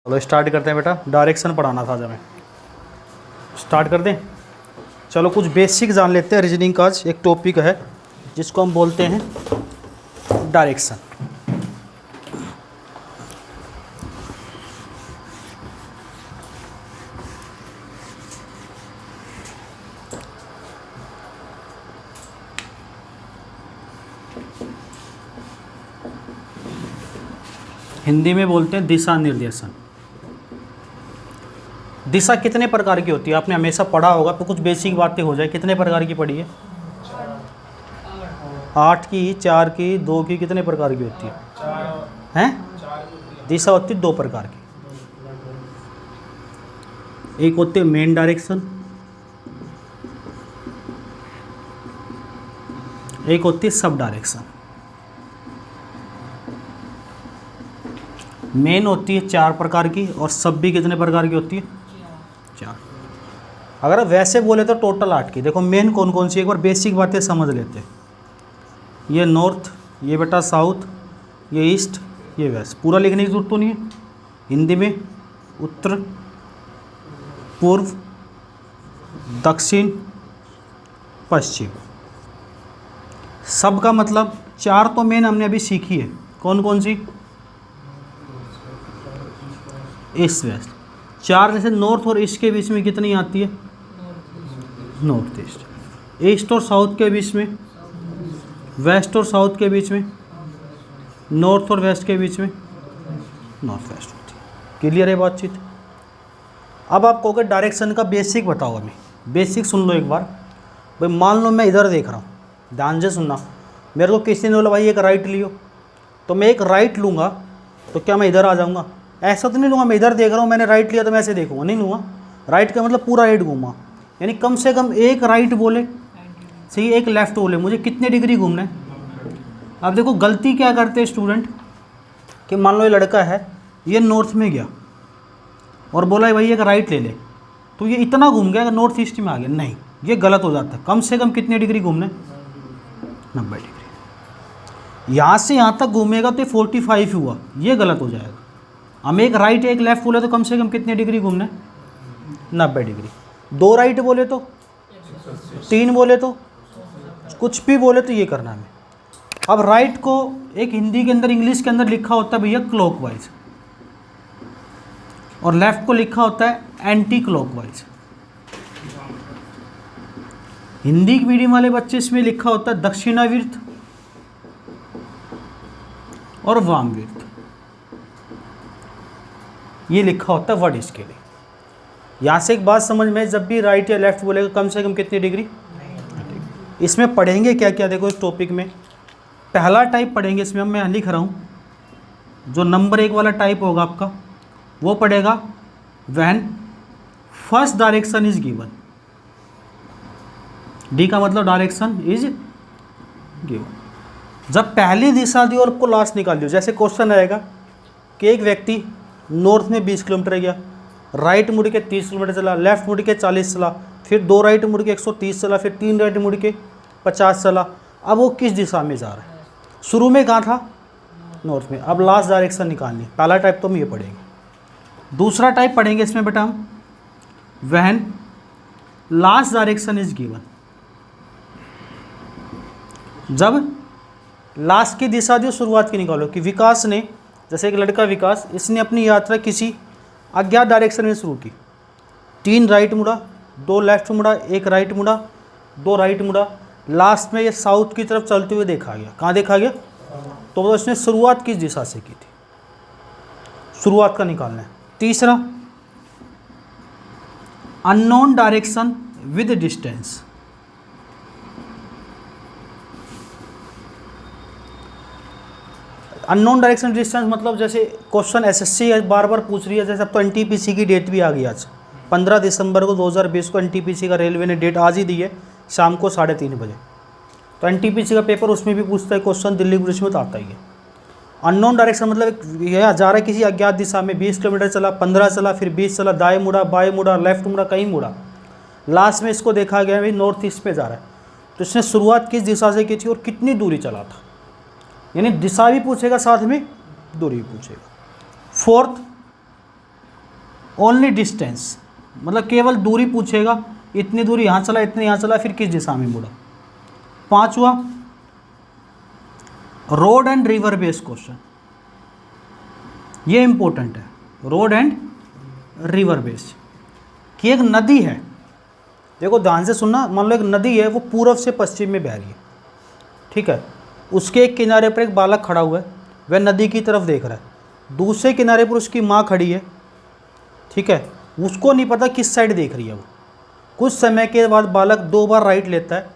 चलो स्टार्ट करते हैं बेटा। डायरेक्शन पढ़ाना था जब हमें, स्टार्ट कर दें। चलो कुछ बेसिक जान लेते हैं। रीजनिंग का आज एक टॉपिक है जिसको हम बोलते हैं डायरेक्शन। हिंदी में बोलते हैं दिशा निर्देशन। दिशा कितने प्रकार की होती है आपने हमेशा पढ़ा होगा, तो कुछ बेसिक बातें हो जाए। कितने प्रकार की पढ़ी है? 8 की, 4 की, 2 की, कितने प्रकार की होती है? हैं? दिशा होती है 2 प्रकार की। एक होती है मेन डायरेक्शन, एक होती है सब डायरेक्शन। मेन होती है 4 प्रकार की और सब भी कितने प्रकार की होती है? 4। अगर वैसे बोले तो टोटल 8 की। देखो मेन कौन कौन सी, एक बार बेसिक बातें समझ लेते हैं। ये नॉर्थ, ये बेटा साउथ, ये ईस्ट, ये वेस्ट। पूरा लिखने की जरूरत तो नहीं है। हिंदी में उत्तर, पूर्व, दक्षिण, पश्चिम। सब का मतलब 4 तो मेन हमने अभी सीखी है। कौन कौन सी? East west. 4 जैसे नॉर्थ और ईस्ट के बीच में कितनी आती है? North east. ईस्ट और साउथ के बीच में, वेस्ट और साउथ के बीच में, नॉर्थ और वेस्ट के बीच में नॉर्थ वेस्ट होती है। क्लियर है बातचीत? अब आप कहोगे डायरेक्शन का बेसिक बताओ हमें। बेसिक सुन लो एक बार भाई। मान लो मैं इधर देख रहा हूँ, ध्यान से सुनना। मेरे को किसी ने बोला भाई एक राइट लियो, तो मैं एक राइट लूँगा तो क्या मैं इधर आ जाऊँगा? ऐसा तो नहीं लूँगा। मैं इधर देख रहा हूँ, मैंने राइट लिया तो मैं ऐसे देखूँगा? नहीं लूँगा। राइट का मतलब पूरा राइट घूमा, यानी कम से कम एक राइट बोले सही, एक लेफ्ट बोले, मुझे कितने डिग्री घूमना है? अब देखो गलती क्या करते हैं स्टूडेंट कि मान लो ये लड़का है, ये नॉर्थ में गया और बोला भाई एक राइट ले ले, तो ये इतना घूम गया कि नॉर्थ ईस्ट में आ गया। नहीं, ये गलत हो जाता है। कम से कम कितने डिग्री घूमना है? 90 डिग्री। यहाँ से यहाँ तक घूमेगा तो 45 हुआ, ये गलत हो जाएगा। हम एक राइट एक लेफ्ट बोले तो कम से कम कितने डिग्री घूमना है? 90 डिग्री। 2 राइट बोले तो, 3 बोले तो, कुछ भी बोले तो ये करना है। अब राइट को एक हिंदी के अंदर, इंग्लिश के अंदर लिखा होता है भैया क्लॉकवाइज, और लेफ्ट को लिखा होता है एंटी क्लॉकवाइज। हिंदी मीडियम वाले बच्चे इसमें लिखा होता है दक्षिणावर्त और वामवर्त, ये लिखा होता है वर्ड इसके लिए। यहाँ से एक बात समझ में, जब भी राइट या लेफ्ट बोलेगा कम से कम कितनी डिग्री? इसमें पढ़ेंगे क्या क्या? देखो इस टॉपिक में पहला टाइप पढ़ेंगे, इसमें मैं लिख रहा हूँ, जो नंबर 1 वाला टाइप होगा आपका, वो पढ़ेगा when first direction is given. D का मतलब डायरेक्शन इज गिवन। जब पहली दिशा दी और आपको लास्ट निकाल दियो, जैसे क्वेश्चन आएगा कि एक व्यक्ति नॉर्थ में 20 किलोमीटर गया, राइट मुड़ के 30 किलोमीटर चला, लेफ्ट मुड़ के 40 चला, फिर 2 राइट मुड़ के 130 चला, फिर 3 राइट मुड़ के 50 चला। अब वो किस दिशा में जा रहा है? शुरू में कहाँ था? नॉर्थ में। अब लास्ट डायरेक्शन निकालनी। पहला टाइप तो हम ये पढ़ेंगे। दूसरा टाइप पढ़ेंगे इसमें बेटा हम when last direction is given. जब लास्ट की दिशा जो शुरुआत की निकालो, कि विकास ने, जैसे एक लड़का विकास, इसने अपनी यात्रा किसी अज्ञात डायरेक्शन में शुरू की। 3 राइट मुड़ा, 2 लेफ्ट मुड़ा, 1 राइट मुड़ा, 2 राइट मुड़ा, लास्ट में ये साउथ की तरफ चलते हुए देखा गया। कहाँ देखा गया? तो उसने शुरुआत किस दिशा से की थी? शुरुआत का निकालना है। तीसरा unknown direction with distance. Unknown direction distance मतलब जैसे क्वेश्चन एसएससी बार बार पूछ रही है। जैसे अब तो एनटीपीसी की डेट भी आ गई। आज 15 दिसंबर को 2020 को एनटीपीसी का रेलवे ने डेट आज ही दी है, शाम को 3:30 बजे। तो एनटीपीसी का पेपर उसमें भी पूछता है क्वेश्चन, दिल्ली पुलिस में तो आता ही है। अननोन डायरेक्शन मतलब यह जा रहा है किसी अज्ञात दिशा में, 20 किलोमीटर चला, 15 चला, फिर 20 चला, दाएँ मुड़ा, बाएँ मुड़ा, लेफ्ट मुड़ा, कहीं मुड़ा, लास्ट में इसको देखा गया भाई नॉर्थ ईस्ट में जा रहा है। तो इसने शुरुआत किस दिशा से की थी और कितनी दूरी चला था? यानी दिशा भी पूछेगा, साथ में दूरी भी पूछेगा। फोर्थ ओनली डिस्टेंस, मतलब केवल दूरी पूछेगा, इतनी दूरी यहाँ चला, इतनी यहाँ चला, फिर किस दिशा में मुड़ा। पांचवा, road and river based question, ये इंपॉर्टेंट है, रोड एंड रिवर बेस्ड, कि एक नदी है, देखो ध्यान से सुनना, मान लो एक नदी है, वो पूर्व से पश्चिम में बह रही है, ठीक है, उसके एक किनारे पर एक बालक खड़ा हुआ है, वह नदी की तरफ देख रहा है, दूसरे किनारे पर उसकी माँ खड़ी है, ठीक है, उसको नहीं पता किस साइड देख रही है वो। कुछ समय के बाद बालक 2 बार राइट लेता है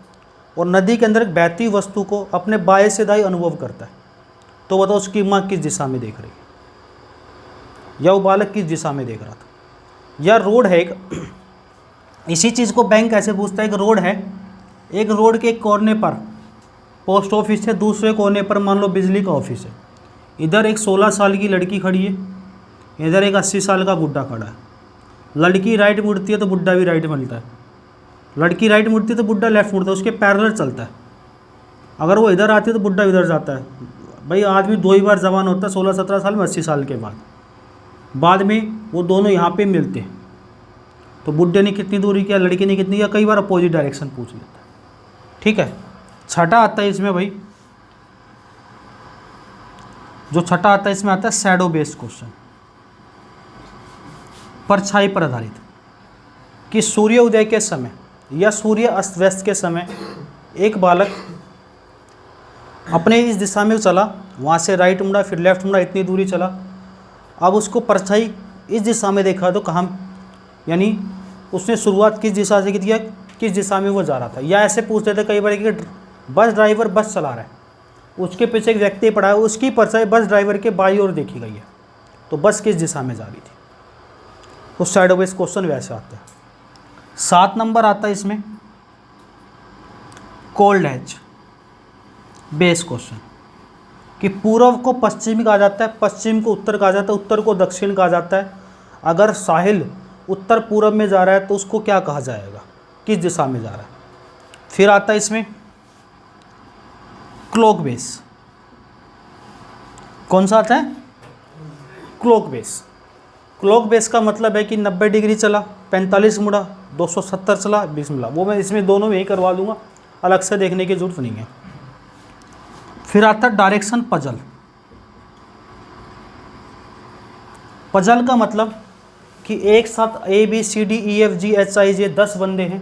और नदी के अंदर एक बहती वस्तु को अपने बाएं से दाएं अनुभव करता है, तो बताओ उसकी माँ किस दिशा में देख रही है, या वो बालक किस दिशा में देख रहा था। या रोड है एक, इसी चीज़ को बैंक ऐसे पूछता है, एक रोड है, एक रोड के एक कोने पर पोस्ट ऑफिस है, दूसरे कोने पर मान लो बिजली का ऑफिस है, इधर एक 16 साल की लड़की खड़ी है, इधर एक 80 साल का बुढ़ा खड़ा है। लड़की राइट मुड़ती है तो बुढ़ा भी राइट मिलता है, लड़की राइट मुड़ती है तो बुढ़ा लेफ्ट मुड़ता है, उसके पैरेलल चलता है। अगर वो इधर आती है तो बुढ़ा इधर जाता है। भाई आदमी 2 ही बार जवान होता है, 16-17 साल में, 80 साल के बाद में वो दोनों यहाँ पे मिलते हैं, तो बुढ़े ने कितनी दूरी किया, लड़की ने कितनी किया, कई बार अपोजिट डायरेक्शन पूछ लेता है, ठीक है। छठा आता है इसमें भाई, जो छठा आता है इसमें आता है शैडो बेस्ड क्वेश्चन, परछाई पर आधारित, कि सूर्य उदय के समय या सूर्य अस्त व्यस्त के समय एक बालक अपने इस दिशा में चला, वहाँ से राइट मुड़ा, फिर लेफ्ट मुड़ा, इतनी दूरी चला, अब उसको परछाई इस दिशा में देखा तो कहाँ, यानी उसने शुरुआत किस दिशा से की है, किस दिशा में वो जा रहा था। या ऐसे पूछ लेते कई बार कि बस ड्राइवर बस चला रहा है, उसके पीछे एक व्यक्ति पड़ा है, उसकी परछाई बस ड्राइवर के बाईं ओर देखी गई है, तो बस किस दिशा में जा रही थी। तो शैडो बेस्ड क्वेश्चन वैसे आता है। 7 नंबर आता है इसमें कोल्ड एज बेस्ड क्वेश्चन, कि पूर्व को पश्चिम कहा जाता है, पश्चिम को उत्तर कहा जाता है, उत्तर को दक्षिण कहा जाता है। अगर साहिल उत्तर पूर्व में जा रहा है तो उसको क्या कहा जाएगा, किस दिशा में जा रहा है। फिर आता है इसमें क्लॉक बेस, कौन सा आता है, क्लॉक बेस। क्लॉक बेस का मतलब है कि 90 डिग्री चला, 45 मुड़ा, 270 चला, 20 मुड़ा, वो मैं इसमें दोनों में ही करवा दूंगा, अलग से देखने की जरूरत नहीं है। फिर आता है डायरेक्शन पजल। पजल का मतलब कि एक साथ ABCDEFGHIJ 10 बंदे हैं,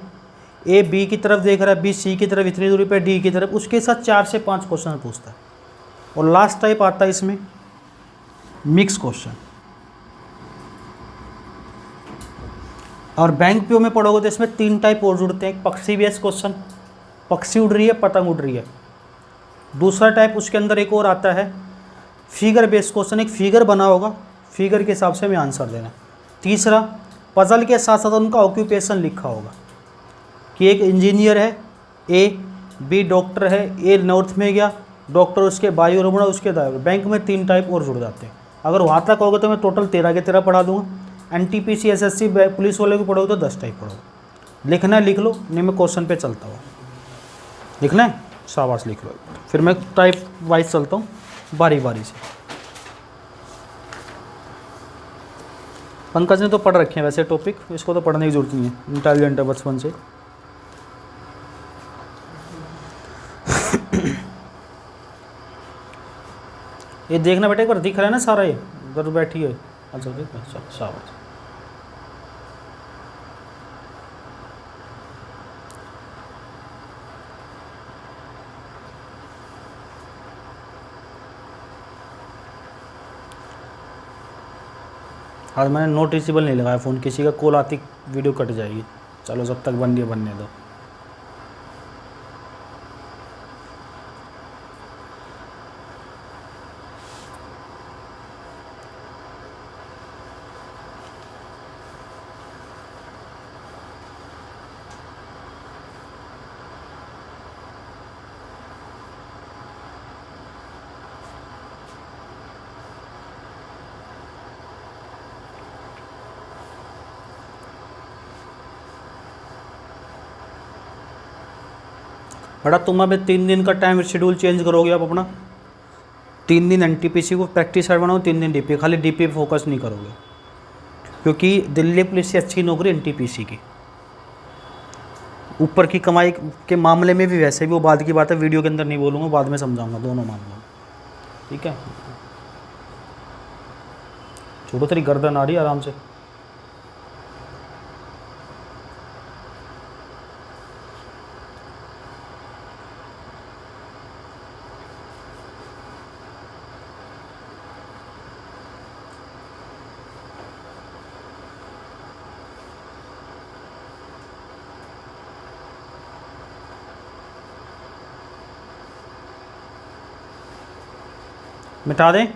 A B की तरफ देख रहा है, B C की तरफ इतनी दूरी पे, D की तरफ, उसके साथ 4 से 5 क्वेश्चन पूछता है। और लास्ट टाइप आता है इसमें मिक्स क्वेश्चन। और बैंक पीओ में पढ़ोगे तो इसमें 3 टाइप और जुड़ते हैं, एक पक्षी बेस्ड क्वेश्चन, पक्षी उड़ रही है, पतंग उड़ रही है। दूसरा टाइप उसके अंदर एक और आता है फिगर बेस्ड क्वेश्चन, एक फिगर बना होगा, फिगर के हिसाब से हमें आंसर देना। तीसरा पजल के साथ साथ उनका ऑक्यूपेशन लिखा होगा, कि एक इंजीनियर है A, B डॉक्टर है, A नॉर्थ में गया, डॉक्टर उसके बाई ओर मुड़ा, उसके दाएं। बैंक में 3 टाइप और जुड़ जाते हैं। अगर वहाँ तक होगा तो मैं टोटल 13 के 13 पढ़ा दूंगा। NTPC SSC पुलिस वाले को पढ़ोगे तो 10 टाइप पढ़ोगे। लिखना है लिख लो, नहीं मैं क्वेश्चन पे चलता हूँ। लिखना है, शाबाश लिख लो। फिर मैं टाइप वाइज चलता हूँ बारी बारी से। पंकज ने तो पढ़ रखे हैं वैसे टॉपिक, इसको तो पढ़ने की जरूरत नहीं है, इंटेलिजेंट है बचपन से। ये देखना बेटा, एक बार दिख रहा है ना सारा, ये उधर बैठी है। अच्छा देख, अच्छा शाबाश। आज मैंने नोट रिचेबल नहीं लगाया फ़ोन, किसी का कॉल आती वीडियो कट जाएगी। चलो जब तक बनने दो। बड़ा तुम अब 3 दिन का टाइम शेड्यूल चेंज करोगे आप अपना। 3 दिन NTPC को प्रैक्टिस बनाओ, 3 दिन DP, खाली DP पे फोकस नहीं करोगे। क्योंकि दिल्ली पुलिस से अच्छी नौकरी एनटीपीसी की। ऊपर की कमाई के मामले में भी वैसे भी वो बाद की बात है, वीडियो के अंदर नहीं बोलूँगा, बाद में समझाऊंगा दोनों मामलों में, ठीक है। छोड़ो, तेरी गर्दन आ रही है, आराम से। मिटा दें।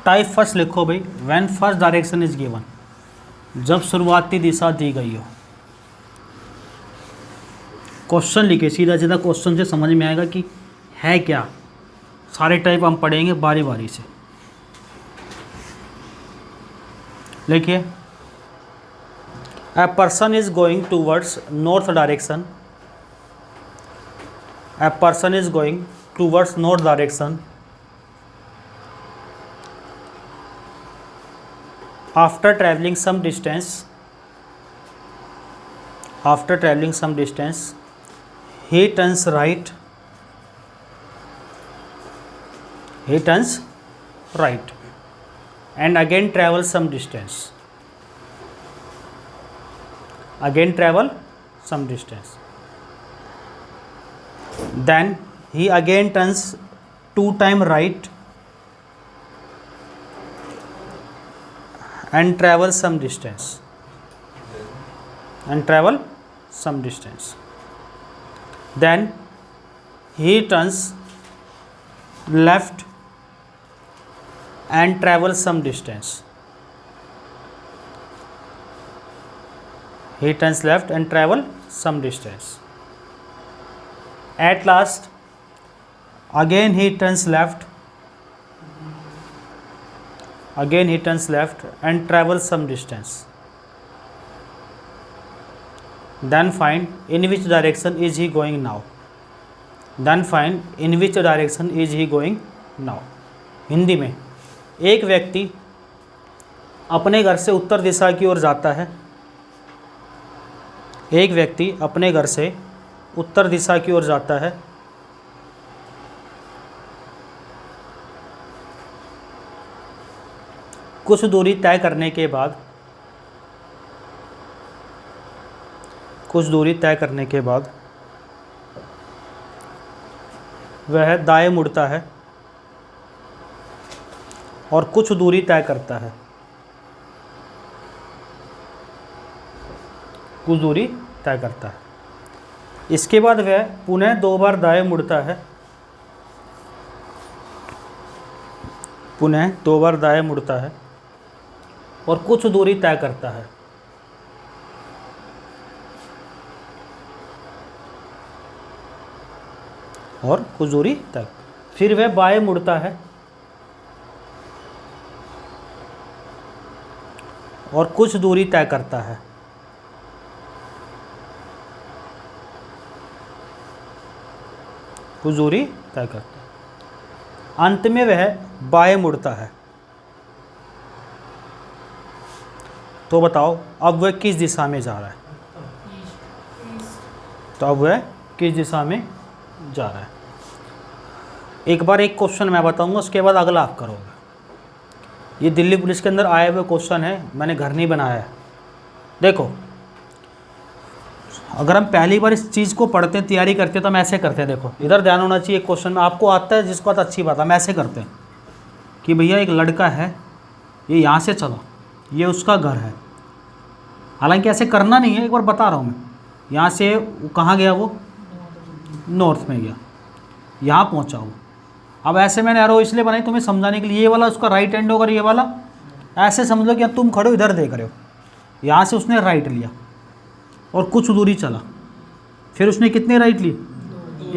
टाइप फर्स्ट लिखो भाई, when first direction is given, जब शुरुआती दिशा दी गई हो। क्वेश्चन लिखे, सीधा सीधा क्वेश्चन से समझ में आएगा कि है क्या। सारे टाइप हम पढ़ेंगे बारी बारी से। लिखिए, a person is going towards north direction, a person is going towards north direction after traveling some distance, he turns right, and again travel some distance, then he again turns 2 times right and travels some distance, then he turns left and travels some distance, at last again he turns left and travels some distance, then find in which direction is he going now, Hindi में, एक व्यक्ति अपने घर से उत्तर दिशा की ओर जाता है, कुछ दूरी तय करने के बाद वह दाएं मुड़ता है और कुछ दूरी तय करता है, इसके बाद वह पुनः 2 बार दाएं मुड़ता है, और कुछ दूरी तय करता है, फिर वह बाएं मुड़ता है और कुछ दूरी तय करता है, अंत में वह बाएं मुड़ता है। तो बताओ अब वह किस दिशा में जा रहा है? एक बार एक क्वेश्चन मैं बताऊंगा, उसके बाद अगला आप करोगे। ये दिल्ली पुलिस के अंदर आए हुए क्वेश्चन है, मैंने घर नहीं बनाया है। देखो, अगर हम पहली बार इस चीज़ को पढ़ते हैं, तैयारी करते हैं, तो हम ऐसे करते हैं। देखो, इधर ध्यान होना चाहिए। क्वेश्चन में आपको आता है, जिसको आता अच्छी बात है। हम ऐसे करते हैं कि भैया एक लड़का है, ये यहाँ से चला, ये उसका घर है। हालांकि ऐसे करना नहीं है, एक बार बता रहा हूँ मैं। यहाँ से कहाँ गया वो? नॉर्थ में गया, यहाँ पहुँचा वो। अब ऐसे मैंने एरो इसलिए बनाई तुम्हें समझाने के लिए। ये वाला उसका राइट हैंड होगा, ये वाला ऐसे समझ लो कि तुम खड़े हो, इधर देख रहे हो। यहाँ से उसने राइट लिया और कुछ दूरी चला, फिर उसने कितने राइट लिए?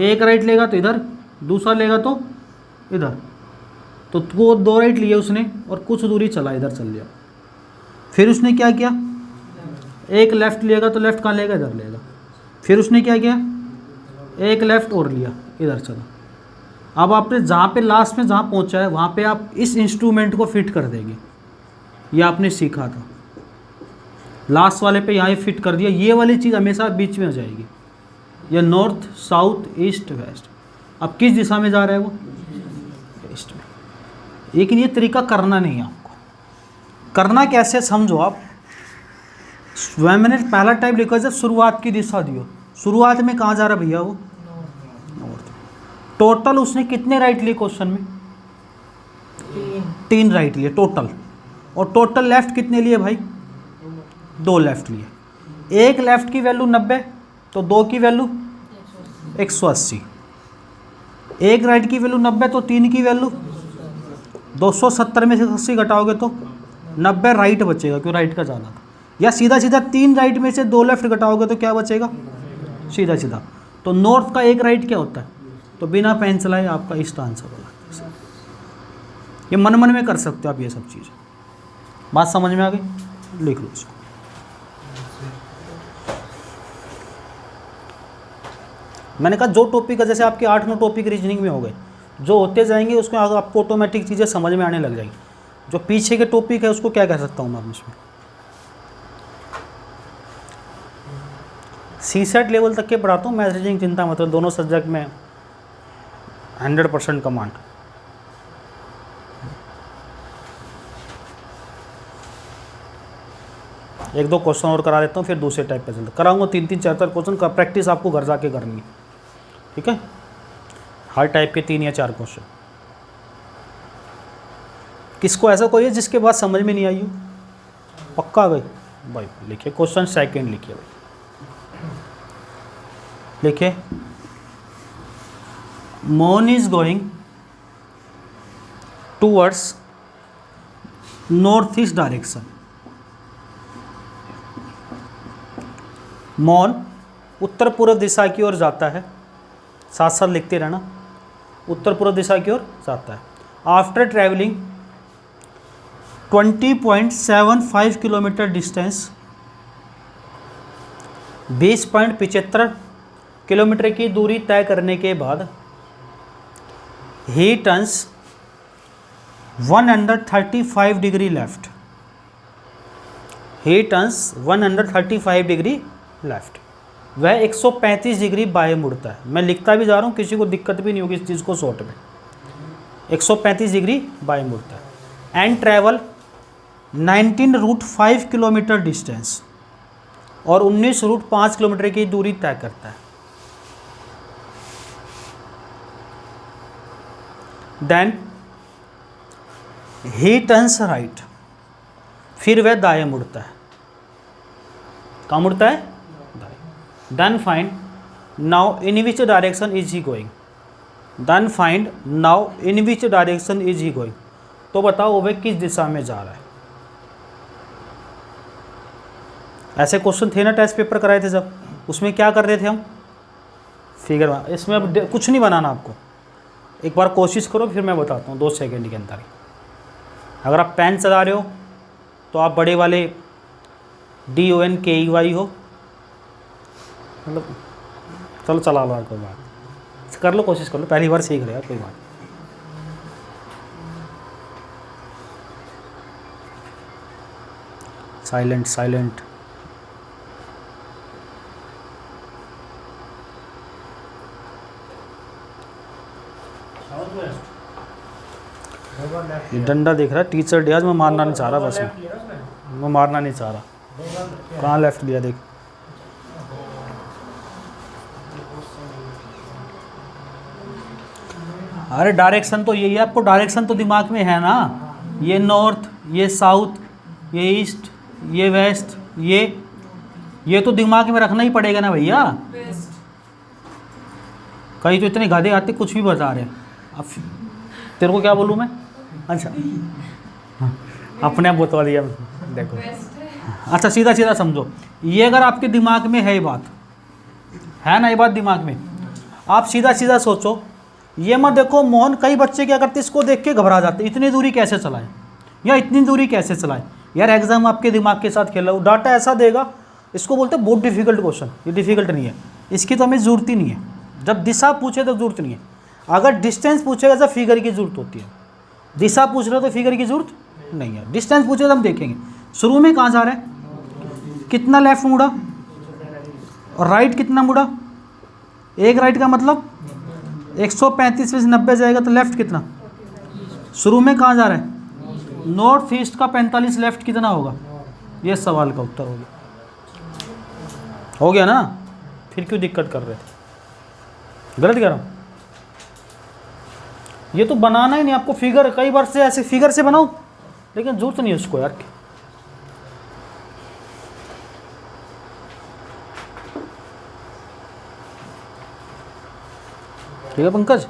1 राइट लेगा तो इधर, दूसरा लेगा तो इधर, तो वो 2 राइट लिए उसने और कुछ दूरी चला, इधर चल लिया। फिर उसने क्या किया? 1 लेफ़्ट लेगा तो लेफ़्ट कहाँ लेगा? इधर लेगा। फिर उसने क्या किया? 1 लेफ़्ट और लिया, इधर चला। अब आपने जहाँ पे लास्ट में जहाँ पहुँचा है वहाँ पे आप इस इंस्ट्रूमेंट को फिट कर देंगे। ये आपने सीखा था, लास्ट वाले पे यहाँ फिट कर दिया। ये वाली चीज़ हमेशा बीच में हो जाएगी। ये नॉर्थ, साउथ, ईस्ट, वेस्ट। अब किस दिशा में जा रहा है वो? ईस्ट में। लेकिन ये तरीका करना नहीं है आपको। करना कैसे समझो आप। मैंने पहला टाइप लिखा जब शुरुआत की दिशा दियो, शुरुआत में कहाँ जा रहा भैया वो? नॉर्थ। टोटल उसने कितने राइट लिए क्वेश्चन में? 3 राइट लिए टोटल। और टोटल लेफ्ट कितने लिए भाई? 2 लेफ्ट लिए। एक लेफ्ट की वैल्यू 90 तो 2 की वैल्यू 180। एक राइट की वैल्यू 90 तो 3 की वैल्यू 270 में से 80 घटाओगे तो 90 राइट बचेगा, क्यों राइट का ज़्यादा था। या सीधा सीधा 3 राइट में से 2 लेफ्ट घटाओगे तो क्या बचेगा? सीधा सीधा। तो नॉर्थ का एक राइट क्या होता है? तो बिना पेन चलाए आपका ईस्ट आंसर होगा। ये मन मन में कर सकते हो आप ये सब चीज़। बात समझ में आ गई? लिख लो इसको। मैंने कहा जो टॉपिक है, जैसे आपके 8-9 टॉपिक रीजनिंग में हो गए, जो होते जाएंगे उसमें आपको ऑटोमेटिक चीज़ें समझ में आने लग जाएगी। जो पीछे के टॉपिक है उसको क्या कह सकता हूँ मैं इसमें? C-सेट लेवल तक के पढ़ाता हूँ मैथ रीजनिंग, चिंता मतलब दोनों सब्जेक्ट में 100% कमांड। एक दो क्वेश्चन और करा देता हूँ, फिर दूसरे टाइप पे चलता कराऊंगा। 3-3 4-4 क्वेश्चन का प्रैक्टिस आपको घर जाके करनी है, ठीक है? हर टाइप के 3 या 4 क्वेश्चन। किसको ऐसा कोई है जिसके बाद समझ में नहीं आई हो? पक्का गई भाई? लिखिए क्वेश्चन सेकंड, लिखिए भाई, लिखिए। Mohan is going towards north east direction. Mohan उत्तर पूर्व दिशा की ओर जाता है। साथ साथ लिखते रहना, उत्तर पूर्व दिशा की ओर जाता है। After travelling 20.75 kilometre distance, 20.75 kilometre की दूरी तय करने के बाद he turns 135 degree left. He turns 135 degree left. वह 135 डिग्री बाएं मुड़ता है। मैं लिखता भी जा रहा हूँ, किसी को दिक्कत भी नहीं होगी इस चीज़ को शॉर्ट में। 135 डिग्री बाएं मुड़ता है। And travel 19 route 5 kilometre distance, और 19 रूट 5 किलोमीटर की दूरी तय करता है। देन ही टर्न्स राइट, फिर वह दाएं मुड़ता है। कहाँ मुड़ता है? दाएं। Then find now in which direction is he going. Then find now in which direction is he going. तो बताओ वह किस दिशा में जा रहा है। ऐसे क्वेश्चन थे ना टेस्ट पेपर कराए थे जब, उसमें क्या कर रहे थे हम? फिगर। इसमें अब कुछ नहीं बनाना आपको, एक बार कोशिश करो फिर मैं बताता हूँ 2 सेकंड के अंदर ही। अगर आप पेन चला रहे हो तो आप बड़े वाले DONKEY हो, मतलब चलो चला लो यार, कोई बात कर लो, कोशिश कर लो, पहली बार सीख रहे हो, कोई बात। Silent silent. डंडा देख रहा है टीचर डे, आज मैं मारना नहीं चाह रहा, बस मैं मारना नहीं चाह रहा। कहाँ लेफ्ट लिया देख। अरे डायरेक्शन तो यही है, आपको डायरेक्शन तो दिमाग में है ना। ये नॉर्थ, ये साउथ, ये ईस्ट, ये वेस्ट, ये तो दिमाग में रखना ही पड़ेगा ना भैया। कहीं तो इतने गाधे आते कुछ भी बता रहे। अब तेरे को क्या बोलूँ मैं? अच्छा अपने आप बता दिया देखो। अच्छा सीधा सीधा समझो, ये अगर आपके दिमाग में है, ये बात है ना, ये बात दिमाग में, आप सीधा सीधा सोचो। ये मत देखो मोहन, कई बच्चे क्या करते इसको देख के घबरा जाते, इतनी दूरी कैसे चलाए या इतनी दूरी कैसे चलाए। यार एग्जाम आपके दिमाग के साथ खेला, डाटा ऐसा देगा, इसको बोलते हैं बहुत डिफिकल्ट क्वेश्चन। ये डिफिकल्ट नहीं है, इसकी तो हमें ज़रूरत ही नहीं है। जब दिशा पूछे तो ज़रूरत नहीं है। अगर डिस्टेंस पूछेगा तो फिगर की जरूरत होती है, दिशा पूछ रहे तो फिगर की जरूरत नहीं है। डिस्टेंस पूछेगा तो हम देखेंगे शुरू में कहाँ जा रहा है, कितना लेफ्ट मुड़ा और राइट कितना मुड़ा। एक राइट का मतलब 135 में से 90 जाएगा तो लेफ्ट कितना, शुरू में कहाँ जा रहा है, नॉर्थ ईस्ट का 45, लेफ्ट कितना होगा। ये सवाल का उत्तर हो गया ना। फिर क्यों दिक्कत कर रहे थे, गलत कह रहा हूँ। ये तो बनाना ही नहीं आपको, फिगर कई बार से ऐसे फिगर से बनाओ, लेकिन जरूरत नहीं है उसको यार। ठीक है पंकज।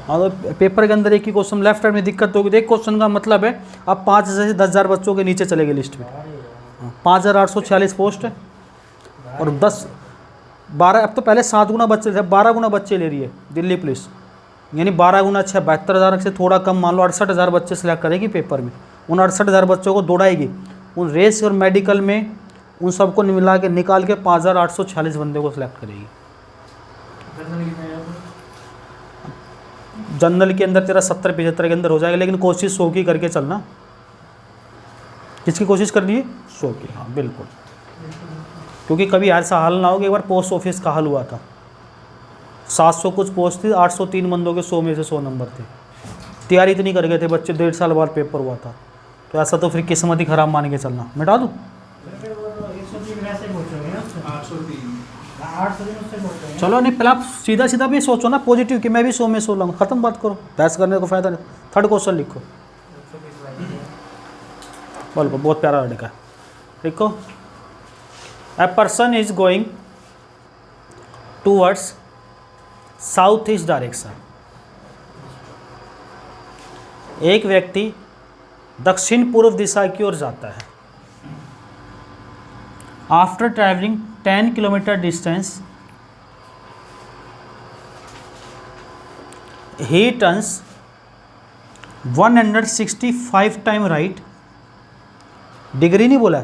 हाँ तो पेपर के अंदर एक ही क्वेश्चन लेफ्ट राइट में दिक्कत होगी। एक क्वेश्चन का मतलब है अब 5,000 से 10,000 बच्चों के नीचे चले गए लिस्ट में। 5,846 पोस्ट है और 12, अब तो पहले 7 गुना बच्चे थे, 12 गुना बच्चे ले रही है दिल्ली पुलिस। यानी 12 गुना 6, 72,000 से थोड़ा कम मान लो, 68,000 बच्चे सेलेक्ट करेगी पेपर में। उन 68,000 बच्चों को दौड़ाएगी, उन रेस और मेडिकल में उन सबको मिला के निकाल के 5,846 बंदे को सिलेक्ट करेगी। जनरल के अंदर तेरा 70-75 के अंदर हो जाएगा, लेकिन कोशिश 100 की करके चलना। किसकी कोशिश करनी है, 100 की। हाँ बिल्कुल, क्योंकि कभी ऐसा हाल ना हो कि एक बार पोस्ट ऑफिस का हाल हुआ था, 700 कुछ पोस्ट थी, 803 बंदों के 100 में से 100 नंबर थे। तैयारी इतनी कर गए थे बच्चे, 1.5 साल बाद पेपर हुआ था। तो ऐसा तो फिर किस्मत ही ख़राब मान के चलना। मिटा दूँ, चलो नहीं, पहले आप सीधा सीधा भी सोचो ना पॉजिटिव कि मैं भी 100 में 100 लाऊंगा, खत्म बात करो, बहस करने को फायदा नहीं। थर्ड क्वेश्चन लिखो, बोलो बहुत प्यारा लड़का है, लिखो। A person is going towards south east direction. एक व्यक्ति दक्षिण पूर्व दिशा की ओर जाता है। After travelling 10 kilometre distance he turns 165 time right, degree नहीं बोला,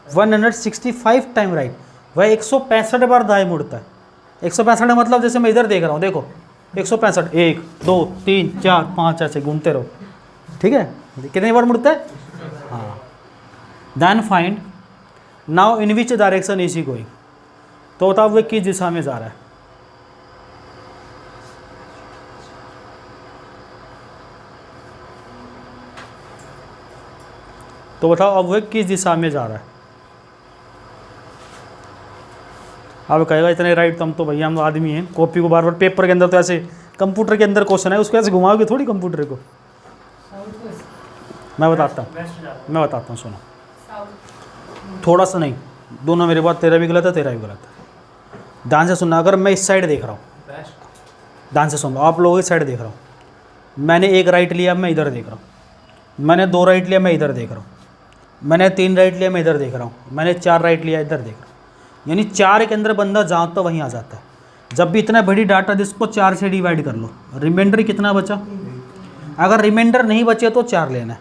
165 टाइम राइट। वह 165 बार दाएं मुड़ता है। 165 का मतलब जैसे मैं इधर देख रहा हूँ, देखो 165, 1 2 3 4 5 ऐसे घूमते रहो, ठीक है। कितनी बार मुड़ता है, हाँ। Then find now in which direction is he going. तो बताओ वह किस दिशा में जा रहा है। तो बताओ अब वह किस दिशा में जा रहा है। अब कहेगा इतने राइट, तुम तो भैया हम आदमी हैं, कॉपी को बार बार पेपर के अंदर तो ऐसे, कंप्यूटर के अंदर क्वेश्चन है उसको ऐसे घुमाओगे थोड़ी कंप्यूटर को। मैं बताता हूँ सुनो, थोड़ा सा नहीं, दोनों मेरे बात, तेरा भी गलत है तेरा भी गलत है। ध्यान से सुनना। अगर मैं इस साइड देख रहा हूँ, ध्यान से सुन लो, आप लोग इस साइड देख रहा हूँ, मैंने 1 राइट लिया, मैं इधर देख रहा हूँ। मैंने 2 राइट लिया, मैं इधर देख रहा हूँ। मैंने 3 राइट लिया, मैं इधर देख रहा हूँ। मैंने 4 राइट लिया, इधर देख रहा हूँ। यानी 4 के अंदर बंदा जहाँ तो वहीं आ जाता है। जब भी इतना बड़ी डाटा जिसको 4 से डिवाइड कर लो, रिमाइंडर कितना बचा। अगर रिमाइंडर नहीं बचे तो 4 लेना है,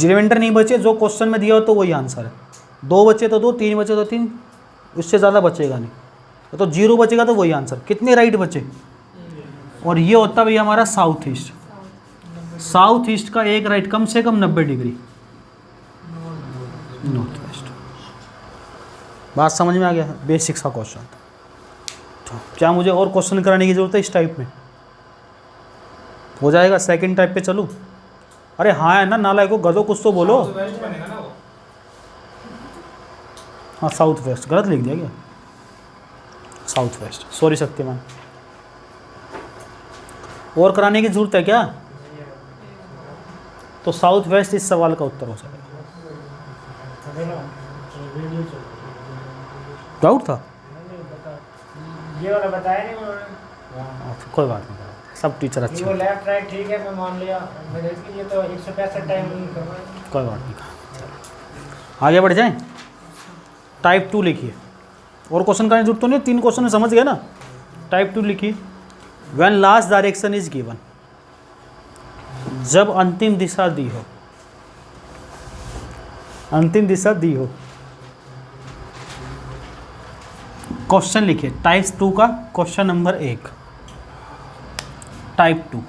रिमाइंडर नहीं बचे जो क्वेश्चन में दिया हो तो वही आंसर है। 2 बचे तो 2, 3 बचे तो 3, उससे ज़्यादा बचेगा नहीं। तो 0 बचेगा तो वही आंसर। कितने राइट बचे, और ये होता भैया हमारा साउथ ईस्ट। साउथ ईस्ट का 1 राइट कम से कम 90 डिग्री नॉर्थ वेस्ट। बात समझ में आ गया, बेसिक्स का क्वेश्चन। तो क्या मुझे और क्वेश्चन कराने की जरूरत है इस टाइप में, हो जाएगा। सेकंड टाइप पे चलूँ। अरे हाँ है ना, नालायको गधो कुछ तो बोलो। हाँ साउथ वेस्ट, गलत लिख दिया क्या, साउथ वेस्ट, सॉरी शक्तिमान। और कराने की जरूरत है क्या, तो साउथ वेस्ट इस सवाल का उत्तर हो जाएगा। डाउट था, ये वाला बताया नहीं उन्होंने। कोई बात नहीं, सब टीचर अच्छे। वो लेफ्ट राइट ठीक है, मैं मान लिया, मैं ये तो 165 टाइम नहीं कर रहा है। कोई बात नहीं, आगे बढ़ जाएं। टाइप 2 लिखिए, और क्वेश्चन करने की जरूरत तो नहीं, 3 क्वेश्चन में समझ गए ना। टाइप 2 लिखिए। When last direction is given, जब अंतिम दिशा दी हो, अंतिम दिशा दी हो। क्वेश्चन लिखिए टाइप 2 का question number 1, type 2,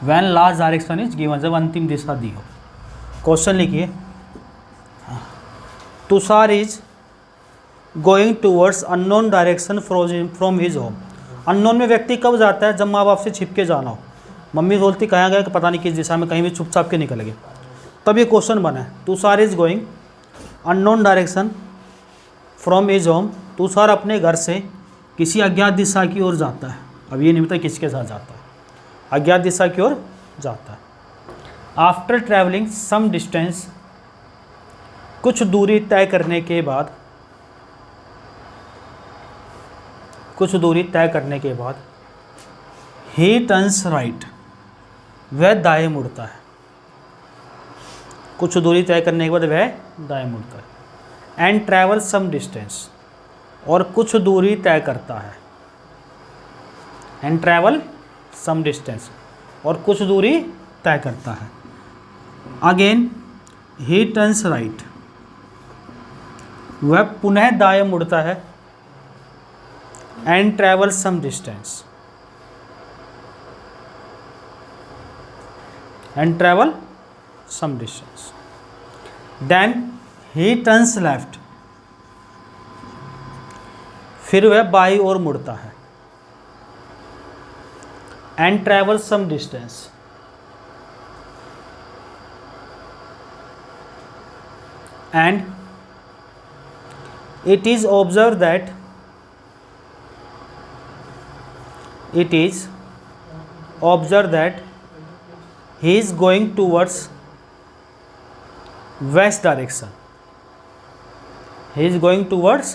when last direction is given, जब अंतिम दिशा दी हो। क्वेश्चन लिखिए Tushar is going towards unknown direction from his home. Unknown में व्यक्ति कब जाता है? जब माँ बाप से छिप के जाना हो। मम्मी बोलती कहाँ गए कि पता नहीं किस दिशा में, कहीं भी छुप छाप के निकल गए, तब ये क्वेश्चन बना है। Tushar is going unknown direction from his home. Tushar अपने घर से किसी अज्ञात दिशा की ओर जाता है। अब ये नहीं पता किसके साथ जाता है, अज्ञात दिशा की ओर जाता है। आफ्टर ट्रैवलिंग सम डिस्टेंस, कुछ दूरी तय करने के बाद, कुछ दूरी तय करने के बाद ही टर्न्स राइट, वह दाएं मुड़ता है। कुछ दूरी तय करने के बाद वह दाएं मुड़ता है। एंड ट्रैवल सम डिस्टेंस, और कुछ दूरी तय करता है। एंड ट्रैवल सम डिस्टेंस, और कुछ दूरी तय करता है। अगेन ही टर्न्स राइट, वह पुनः दाएं मुड़ता है। And travel some distance, and travel some distance. Then he turns left, फिर वह बाई ओर मुड़ता है। And travel some distance, and it is observed that he is going towards west direction. He is going towards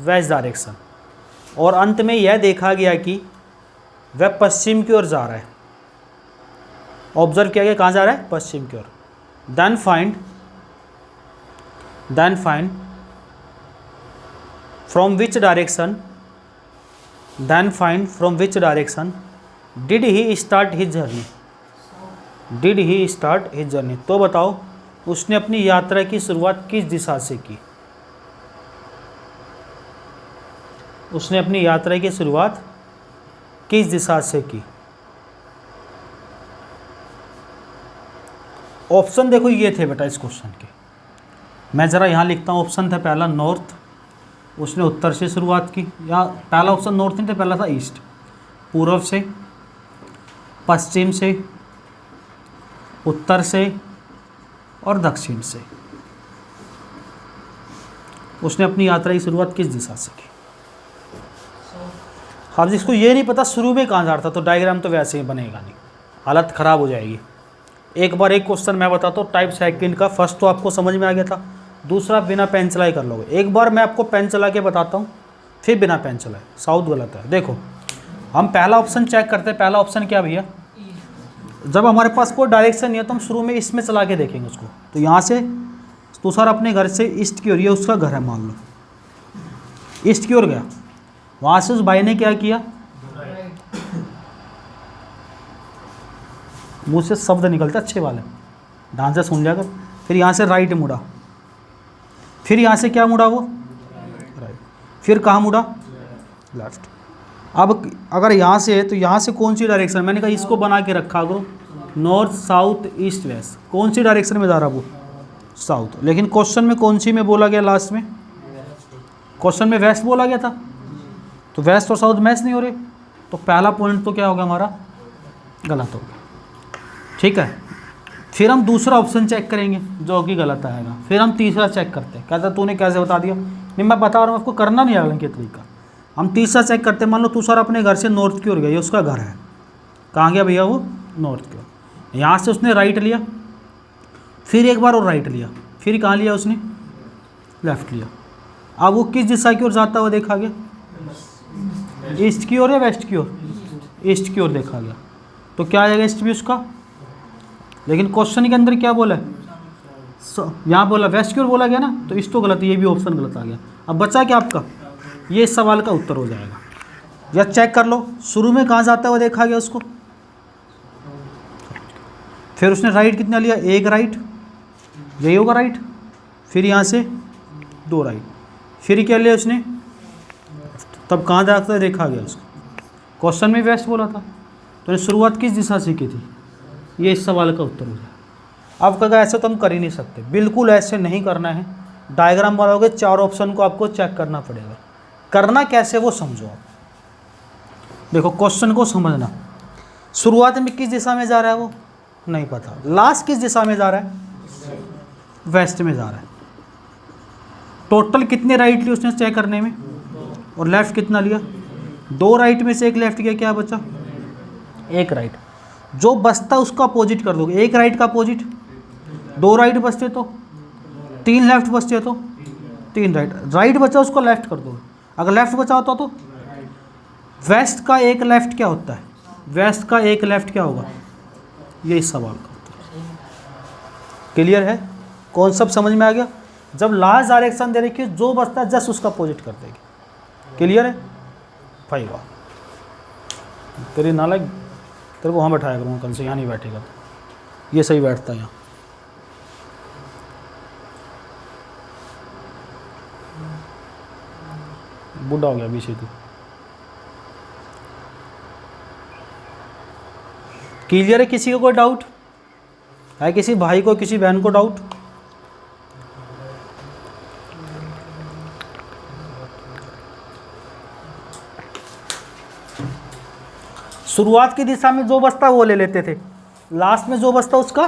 west direction. और अंत में यह देखा गया कि वह पश्चिम की ओर जा रहा है। ऑब्जर्व किया गया कहाँ जा रहा है? पश्चिम की ओर। Then find from which direction did he start his journey? तो बताओ उसने अपनी यात्रा की शुरुआत किस दिशा से की? उसने अपनी यात्रा की शुरुआत किस दिशा से की? ऑप्शन देखो ये थे बेटा इस क्वेश्चन के। मैं ज़रा यहाँ लिखता हूँ। ऑप्शन था पहला नॉर्थ, उसने उत्तर से शुरुआत की। या पहला ऑप्शन नॉर्थ नहीं था, पहला था ईस्ट, पूर्व से, पश्चिम से, उत्तर से और दक्षिण से। उसने अपनी यात्रा की शुरुआत किस दिशा से की? अब जिसको ये नहीं पता शुरू में कहाँ जा रहा था तो डायग्राम तो वैसे ही बनेगा नहीं, हालत ख़राब हो जाएगी। एक बार एक क्वेश्चन मैं बताता हूँ टाइप सेकंड का। फर्स्ट तो आपको समझ में आ गया था, दूसरा बिना पेन चलाए कर लोगे। एक बार मैं आपको पेन चला के बताता हूँ, फिर बिना पेन चलाए। साउथ गलत है। देखो हम पहला ऑप्शन चेक करते हैं। पहला ऑप्शन क्या भैया? जब हमारे पास कोई डायरेक्शन नहीं है तो हम शुरू में इसमें चला के देखेंगे उसको। तो यहाँ से तुषार अपने घर से ईस्ट की ओर, ये उसका घर है मान लो, ईस्ट की ओर गया। वहाँ से उस भाई ने क्या किया? मुँह से शब्द निकलते अच्छे वाले, ध्यान से सुन लिया कर। फिर यहाँ से राइट मुड़ा, फिर यहाँ से क्या मुड़ा वो? राइट। फिर कहाँ मुड़ा? लेफ्ट। अब अगर यहाँ से है तो यहाँ से कौन सी डायरेक्शन? मैंने कहा इसको बना के रखा करो, नॉर्थ साउथ ईस्ट वेस्ट। कौन सी डायरेक्शन में जा रहा वो? साउथ। लेकिन क्वेश्चन में कौन सी में बोला गया? लास्ट में क्वेश्चन में वेस्ट बोला गया था, तो वेस्ट और साउथ मैच नहीं हो रहे, तो पहला पॉइंट तो क्या होगा हमारा? गलत होगा। ठीक है। फिर हम दूसरा ऑप्शन चेक करेंगे जो कि गलत आएगा। फिर हम तीसरा चेक करते हैं। कहता तूने कैसे बता दिया? नहीं मैं बता रहा हूँ आपको, करना नहीं आगे के तरीका। हम तीसरा चेक करते हैं। मान लो तुषार अपने घर से नॉर्थ की ओर गया, ये उसका घर है। कहाँ गया भैया वो? नॉर्थ की ओर। यहाँ से उसने राइट लिया, फिर एक बार और राइट लिया, फिर कहाँ लिया उसने? लेफ्ट लिया। अब वो किस दिशा की ओर जाता हुआ देखा गया? ईस्ट की ओर या वेस्ट की ओर? ईस्ट की ओर देखा गया। तो क्या आ जाएगा ईस्ट भी उसका? लेकिन क्वेश्चन के अंदर क्या बोला है? यहाँ बोला वेस्ट की ओर बोला गया ना, तो ईस्ट तो गलत है, ये भी ऑप्शन गलत आ गया। अब बचा क्या आपका? ये इस सवाल का उत्तर हो जाएगा। या चेक कर लो, शुरू में कहाँ जाता हुआ देखा गया उसको? फिर उसने राइट कितना लिया? एक राइट, यही होगा राइट। फिर यहाँ से दो राइट, फिर क्या लिया उसने, तब कहाँ जाकर देखा गया उसको, क्वेश्चन में वेस्ट बोला था, तो ने शुरुआत किस दिशा से की थी, ये इस सवाल का उत्तर हो जाए। अब कहा ऐसे तो हम कर ही नहीं सकते, बिल्कुल ऐसे नहीं करना है। डायग्राम बनाओगे 4 ऑप्शन को आपको चेक करना पड़ेगा। करना कैसे वो समझो आप। देखो क्वेश्चन को समझना, शुरुआत में किस दिशा में जा रहा है वो नहीं पता, लास्ट किस दिशा में जा रहा है, वेस्ट में जा रहा है। टोटल कितने राइट लिए उसने चेक करने में, और लेफ्ट कितना लिया, 2 राइट में से 1 लेफ्ट किया, क्या बचा 1 राइट। जो बचता उसका अपोजिट कर दोगे, 1 राइट का अपोजिट, 2 राइट बचते तो 3 लेफ्ट बचते तो 3 राइट, राइट बचा उसको लेफ्ट कर दोगे। अगर लेफ्ट बचा होता तो वेस्ट का 1 लेफ्ट क्या होता है, वेस्ट का 1 लेफ्ट क्या होगा, ये इस सवाल का उत्तर। क्लियर है, कॉन्सेप्ट समझ में आ गया। जब लास्ट डायरेक्शन दे रखी है, जो बचता है जस्ट उसका अपोजिट कर देगी। क्लियर है भाई, वाह तेरी नालायक, तेरे को वहाँ बैठाया करूँगा कल से, यहाँ नहीं बैठेगा, ये सही बैठता है यहाँ। बूढ़ा हो गया अभी से तू। क्लियर है, किसी को कोई डाउट है, किसी भाई को किसी बहन को डाउट, शुरुआत की दिशा में जो बचता वो ले लेते थे, लास्ट में जो बचता उसका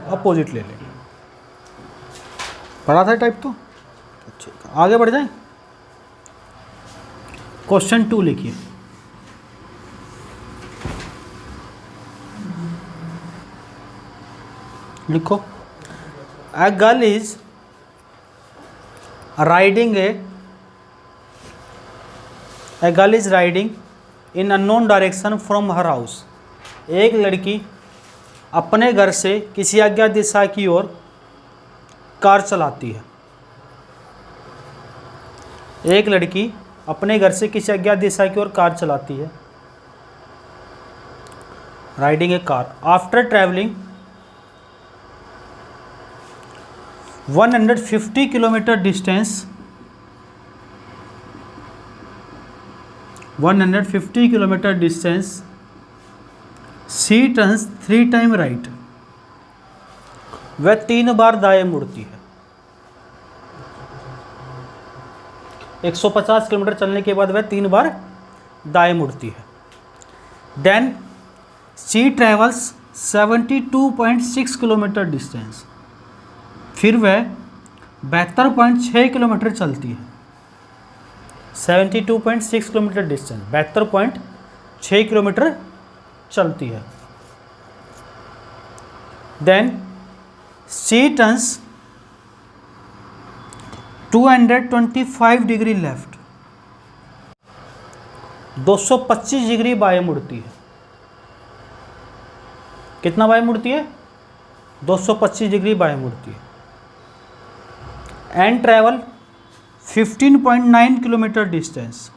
अपोजिट ले लेंगे। पढ़ा था टाइप तो अच्छा, आगे बढ़ जाए। क्वेश्चन 2 लिखिए। लिखो, a girl is riding a girl is riding in unknown direction from her house. एक लड़की अपने घर से किसी अज्ञात दिशा की ओर कार चलाती है। एक लड़की अपने घर से किसी अज्ञात दिशा की ओर कार चलाती है, riding a car. After travelling 150 kilometre distance, 150 kilometre distance, she turns 3 time right. वह 3 बार दाएं मुड़ती है। 150 किलोमीटर चलने के बाद वह 3 बार दाएं मुड़ती है। देन सी ट्रेवल्स 72.6 किलोमीटर डिस्टेंस। फिर वह 72.6 किलोमीटर चलती है। 72.6 किलोमीटर डिस्टेंस, 72.6 किलोमीटर चलती है। देन सी टर्न्स 225 डिग्री लेफ्ट, 225 डिग्री बाएं मुड़ती है। कितना बाएं मुड़ती है, 225 डिग्री बाएं मुड़ती है। एंड ट्रैवल 15.9 किलोमीटर डिस्टेंस,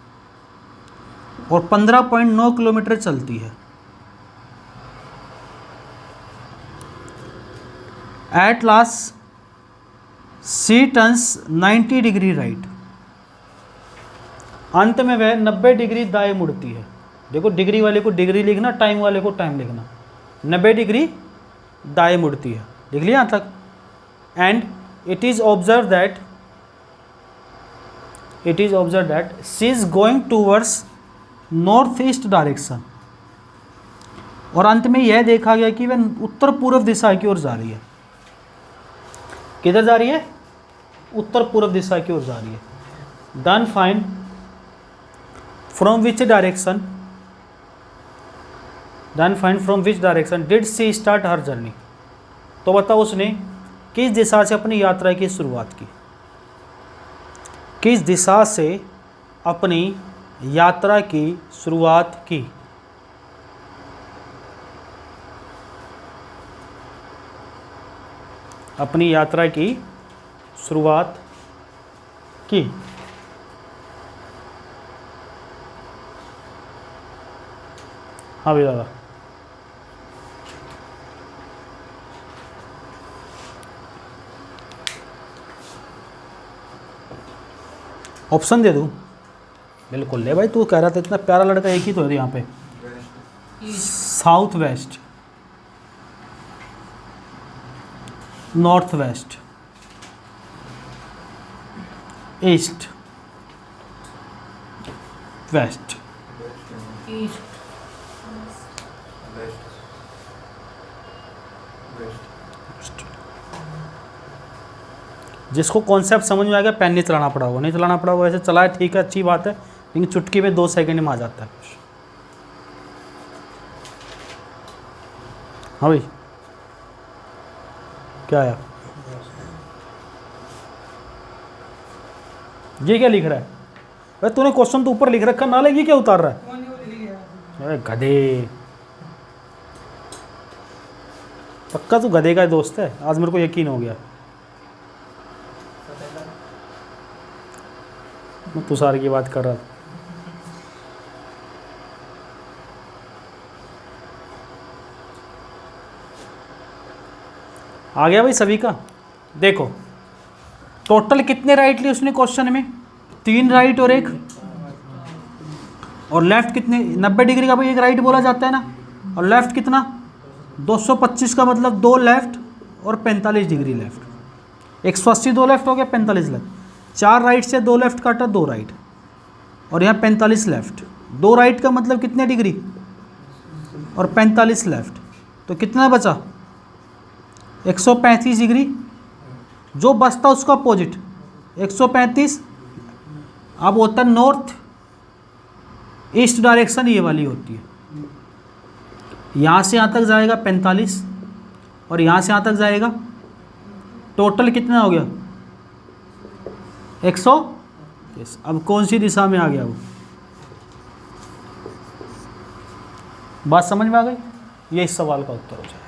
और 15.9 किलोमीटर चलती है। At last she turns 90 degree right. अंत में वह 90 डिग्री दाएं मुड़ती है। देखो डिग्री वाले को डिग्री लिखना, टाइम वाले को टाइम लिखना। 90 डिग्री दाएं मुड़ती है, लिख लिया यहाँ तक। And it is observed that she is going towards north east direction। और अंत में यह देखा गया कि वह उत्तर पूर्व दिशा की ओर जा रही है। किधर जा रही है, उत्तर पूर्व दिशा की ओर जा रही है। Then find from which direction did she start her journey। तो बताओ उसने किस दिशा से अपनी यात्रा की शुरुआत की, किस दिशा से अपनी यात्रा की शुरुआत की। अपनी यात्रा की शुरुआत की। हाँ भैया दादा, ऑप्शन दे दूँ? बिल्कुल ले भाई, तू कह रहा था इतना प्यारा लड़का, एक ही तो है यहाँ पे। South west, north west, east, west. East. जिसको कॉन्सेप्ट समझ में आ गया, पेन नहीं चलाना पड़ा होगा, नहीं चलाना पड़ा होगा, ऐसे चलाए ठीक है, अच्छी बात है, लेकिन चुटकी में 2 सेकंड में आ जाता है कुछ। हाँ भाई, क्या आया? ये क्या लिख रहा है भाई? तूने क्वेश्चन तो ऊपर लिख रखा, नाले ये क्या उतार रहा है? अरे गधे, पक्का तू गधे का दोस्त है, आज मेरे को यकीन हो गया। मैं तुषार की बात कर रहा था। आ गया भाई सभी का? देखो टोटल कितने राइट लिए उसने क्वेश्चन में? 3 राइट और 1, और लेफ्ट कितने? 90 डिग्री का भाई एक राइट बोला जाता है ना, और लेफ्ट कितना? 225 का मतलब 2 लेफ्ट और 45 डिग्री लेफ्ट। 180 2 लेफ्ट हो गया, 45 लेफ्ट। 4 राइट से 2 लेफ्ट काटा, 2 राइट, और यहाँ 45 लेफ्ट। 2 राइट का मतलब कितने डिग्री? और 45 लेफ्ट, तो कितना बचा? 135 डिग्री। जो बचता उसका अपोजिट 135। अब होता है नॉर्थ ईस्ट डायरेक्शन, ये वाली होती है। यहाँ से यहाँ तक जाएगा 45, और यहाँ से यहाँ तक जाएगा, टोटल कितना हो गया? 100। अब कौन सी दिशा में आ गया वो? बात समझ में आ गई? ये इस सवाल का उत्तर हो जाएगा।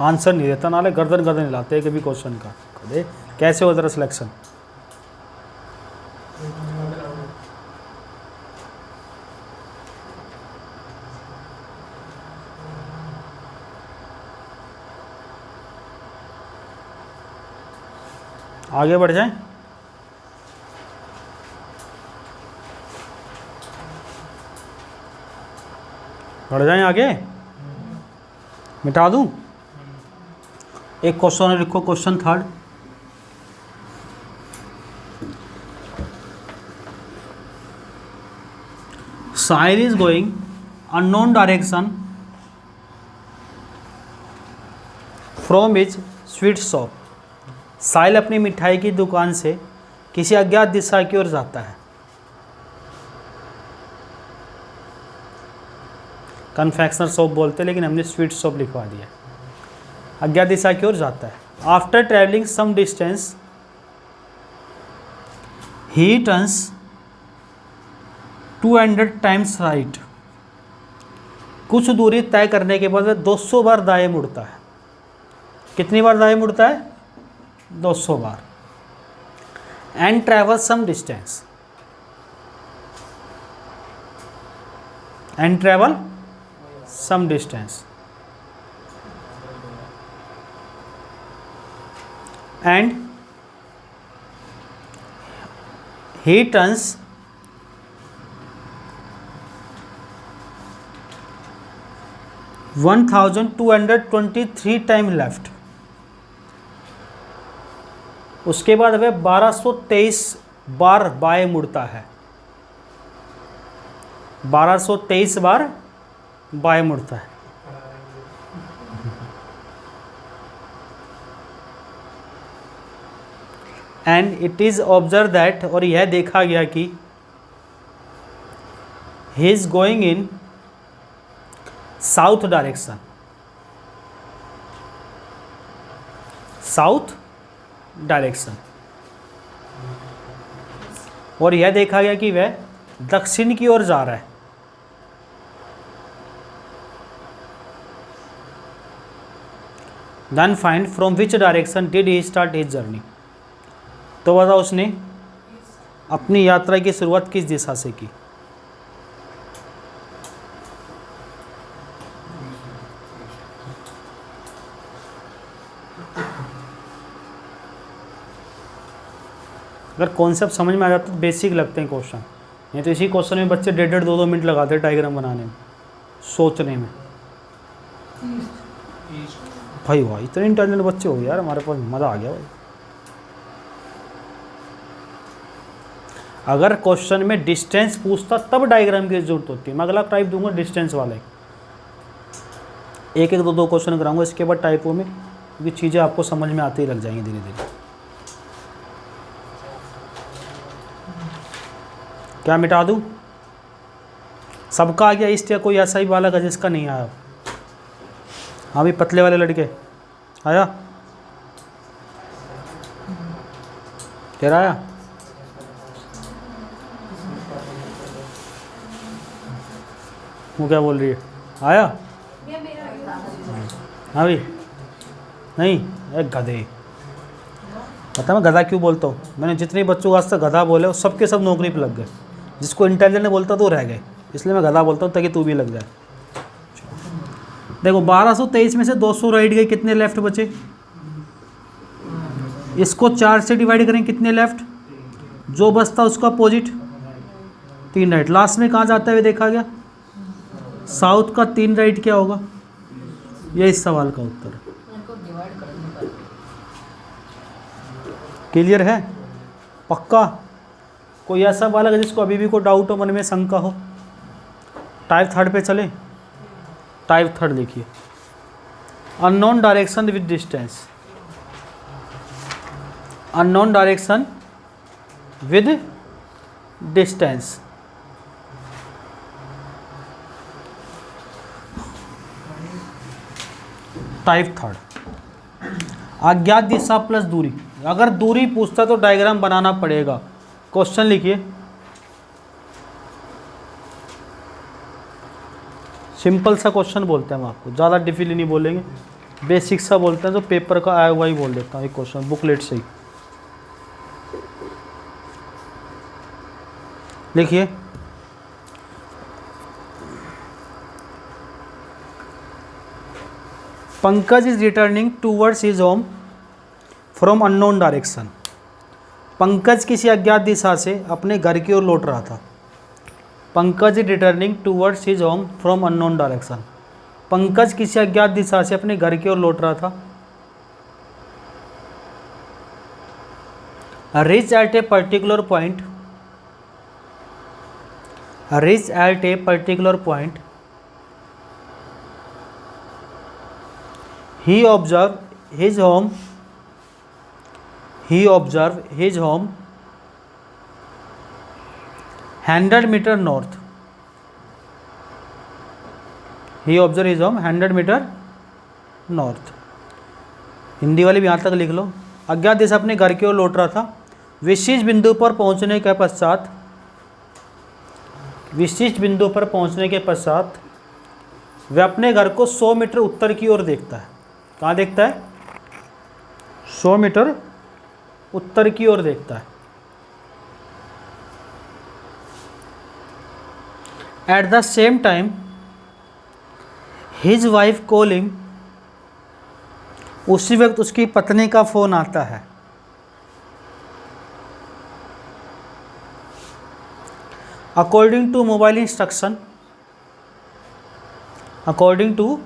आंसर नहीं देता, नाले गर्दन गर्दन हिलाते हैं कभी क्वेश्चन का। दे कैसे हो तेरा सिलेक्शन? आगे बढ़ जाएं? बढ़ जाएं आगे? मिटा दूं? एक क्वेश्चन लिखो, question 3rd। Sahil is going unknown direction from his sweet shop. Sahil अपनी मिठाई की दुकान से किसी अज्ञात दिशा की ओर जाता है। कन्फेक्शनर शॉप बोलते हैं, लेकिन हमने स्वीट शॉप लिखवा दिया। अज्ञात दिशा की ओर जाता है। After travelling some distance he turns 200 times right. कुछ दूरी तय करने के बाद 200 बार दाएं मुड़ता है। कितनी बार दाएं मुड़ता है? 200 बार। And travel some distance, and travel some distance, and he turns 1223 time left. उसके बाद वह 1223 बार बाएं मुड़ता है। 1223 बार बाएं मुड़ता है। And it is observe that, और यह देखा गया कि he is going in south direction. South direction, और यह देखा गया कि वह दक्षिण की ओर जा रहा है। Then find from which direction did he start his journey. तो बताओ उसने अपनी यात्रा की शुरुआत किस दिशा से की? अगर कॉन्सेप्ट समझ में आ जाता तो बेसिक लगते हैं क्वेश्चन, नहीं तो इसी क्वेश्चन में बच्चे 1.5 2 मिनट लगाते हैं डायग्राम बनाने में, सोचने में। भाई वाह, इतने इंटेलिजेंट बच्चे हो यार हमारे पास, मज़ा आ गया भाई। अगर क्वेश्चन में डिस्टेंस पूछता तब डायग्राम की जरूरत होती है। मैं अगला टाइप दूंगा डिस्टेंस वाला, एक एक दो क्वेश्चन कराऊंगा इसके बाद टाइपों में, क्योंकि चीज़ें आपको समझ में आती ही लग जाएंगी धीरे धीरे। क्या मिटा दूं? सबका आ गया ईस्ट, या कोई ऐसा ही बालक है जिसका नहीं आया? हाँ भी पतले वाले लड़के आया, तेरा आया? वो क्या बोल रही है, आया? हाँ भी नहीं, एक गधे। पता मैं गधा क्यों बोलता हूँ? मैंने जितने बच्चों को आज तक गधा बोले वो सबके सब नौकरी पे लग गए। जिसको इंटेलिजेंट बोलता तो रह गए, इसलिए मैं गधा बोलता हूँ ताकि तू भी लग जाए। देखो 1223 में से 200 राइट गए, कितने लेफ्ट बचे? इसको 4 से डिवाइड करें, कितने लेफ्ट? जो बचता उसका अपोजिट 3 राइट। लास्ट में कहाँ जाता है देखा गया? साउथ का 3 राइट क्या होगा? ये इस सवाल का उत्तर है। क्लियर है? पक्का? कोई ऐसा बालक है जिसको अभी भी कोई डाउट हो, मन में शंका हो? टाइप 3 पे चले। टाइप 3 लिखिए, unknown direction with distance. Unknown direction with distance. Type 3 अज्ञात दिशा प्लस दूरी। अगर दूरी पूछता तो डायग्राम बनाना पड़ेगा। क्वेश्चन लिखिए, सिंपल सा क्वेश्चन बोलते हैं हम आपको, ज़्यादा डिफिकल्ट नहीं बोलेंगे, बेसिक सा बोलते हैं, जो पेपर का आया हुआ ही बोल देता हूँ। एक क्वेश्चन बुकलेट से ही लिखिए, Pankaj is returning towards his home from unknown direction. Pankaj किसी अज्ञात दिशा से अपने घर की ओर लौट रहा था। Pankaj is returning towards his home from unknown direction. Pankaj किसी अज्ञात दिशा से अपने घर की ओर लौट रहा था। Reach at a particular point, reach at a particular point, he observed his home 100 meter north. He observed his home 100 meter north. Hindi वाली भी यहाँ तक लिख लो। अज्ञात दिशा अपने घर की ओर लौट रहा था। विशिष्ट बिंदु पर पहुँचने के पश्चात वह अपने घर को 100 मीटर उत्तर की ओर देखता है। कहाँ देखता है? 100 मीटर उत्तर की ओर देखता है। At the same time his wife calling, उसी वक्त उसकी पत्नी का फोन आता है। According to mobile instruction, according to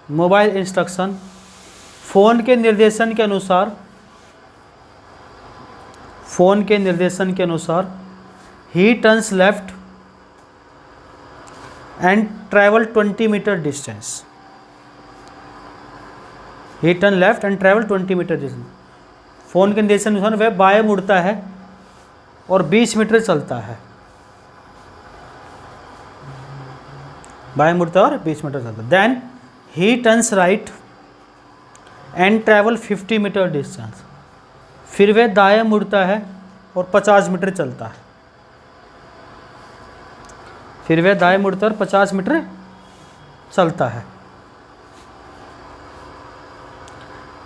mobile instruction, phone के निर्देशन के अनुसार he turns left and travel 20 metre distance. He turn left and travel 20 metre distance. Phone के निर्देशन के अनुसार वह बाएं मुड़ता है और 20 मीटर चलता है। बाएं मुड़ता है और 20 मीटर चलता है। Then he turns right and travel 50 metre distance. फिर वह दाएं मुड़ता है और 50 मीटर चलता है। फिर वह दाएं मुड़ता है और 50 मीटर चलता है।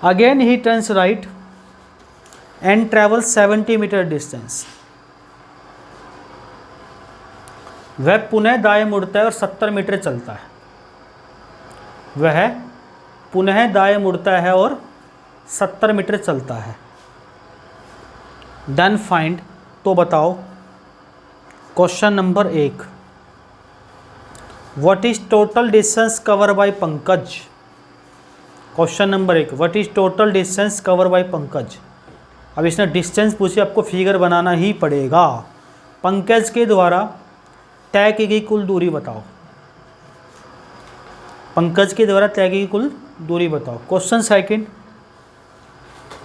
Again he turns right and travel 70 metre distance. वह पुनः दाएं मुड़ता है और 70 मीटर चलता है। वह पुनः दाएं मुड़ता है और 70 मीटर चलता है। देन फाइंड, तो बताओ। Question number 1, what is total distance cover by Pankaj. Question number 1, what is total distance cover by Pankaj. अब इसने डिस्टेंस पूछी, आपको फिगर बनाना ही पड़ेगा। पंकज के द्वारा तय की गई कुल दूरी बताओ। पंकज के द्वारा तय की गई कुल दूरी बताओ। Question second,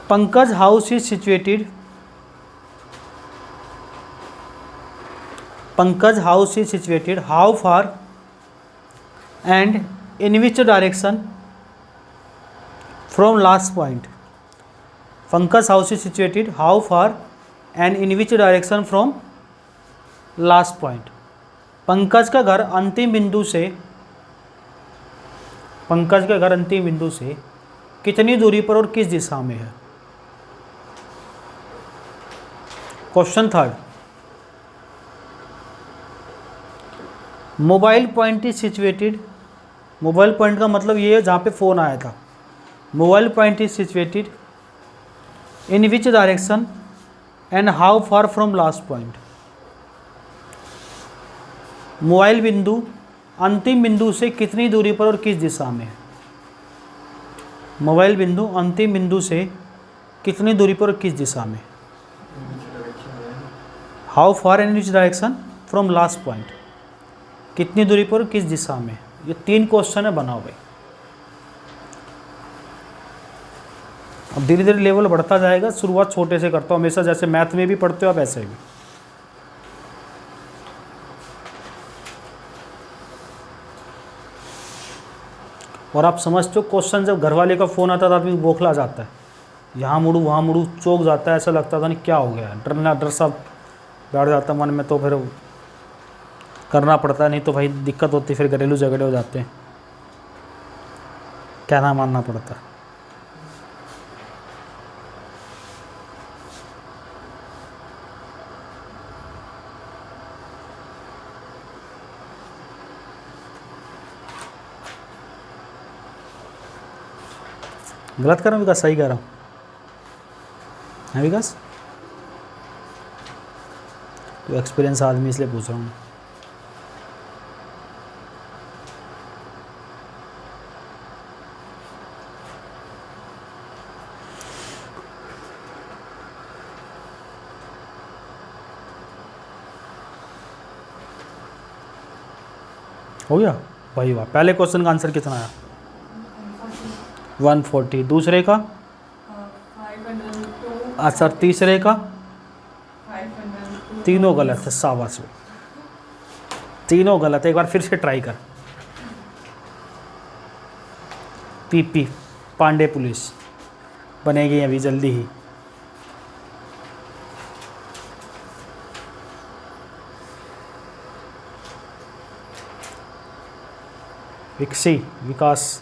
Pankaj house is situated, Pankaj house is situated how far and in which direction from last point. Pankaj house is situated how far and in which direction from last point. Pankaj का घर अंतिम बिंदु से, पंकज का घर अंतिम बिंदु से कितनी दूरी पर और किस दिशा में है। Question third, mobile point is situated, mobile point का मतलब ये है जहाँ पे फ़ोन आया था। Mobile point is situated in which direction and how far from last point. Mobile बिंदु अंतिम बिंदु से कितनी दूरी पर और किस दिशा में है। मोबाइल बिंदु अंतिम बिंदु से कितनी दूरी पर और किस दिशा में। How far and which direction from last point, कितनी दूरी पर और किस दिशा में। ये 3 क्वेश्चन है, बनाओ भाई। अब धीरे धीरे लेवल बढ़ता जाएगा, शुरुआत छोटे से करता हूँ हमेशा, जैसे मैथ में भी पढ़ते हो आप ऐसे भी। और आप समझते हो क्वेश्चन, जब घरवाले का फ़ोन आता था आदमी बौखला जाता है, यहाँ मुड़ू वहाँ मुड़ू, चौक जाता है, ऐसा लगता था नहीं क्या हो गया, डरना डर सा बैठ जाता मन में। तो फिर करना पड़ता है, नहीं तो भाई दिक्कत होती, फिर घरेलू झगड़े हो जाते हैं, कहना मानना पड़ता है। गलत कर रहा हूँ विकास, सही कह रहा हूँ है विकास? तो एक्सपीरियंस आदमी इसलिए पूछ रहा हूँ। हो गया भाई वाह। पहले क्वेश्चन का आंसर कितना आया? 140। दूसरे का? 502। अच्छा, तीसरे का? 502। तीनों गलत है, शाबाश, तीनों गलत है। एक बार फिर से ट्राई कर। पीपी पांडे पुलिस बनेगी अभी जल्दी ही। विकसी विकास।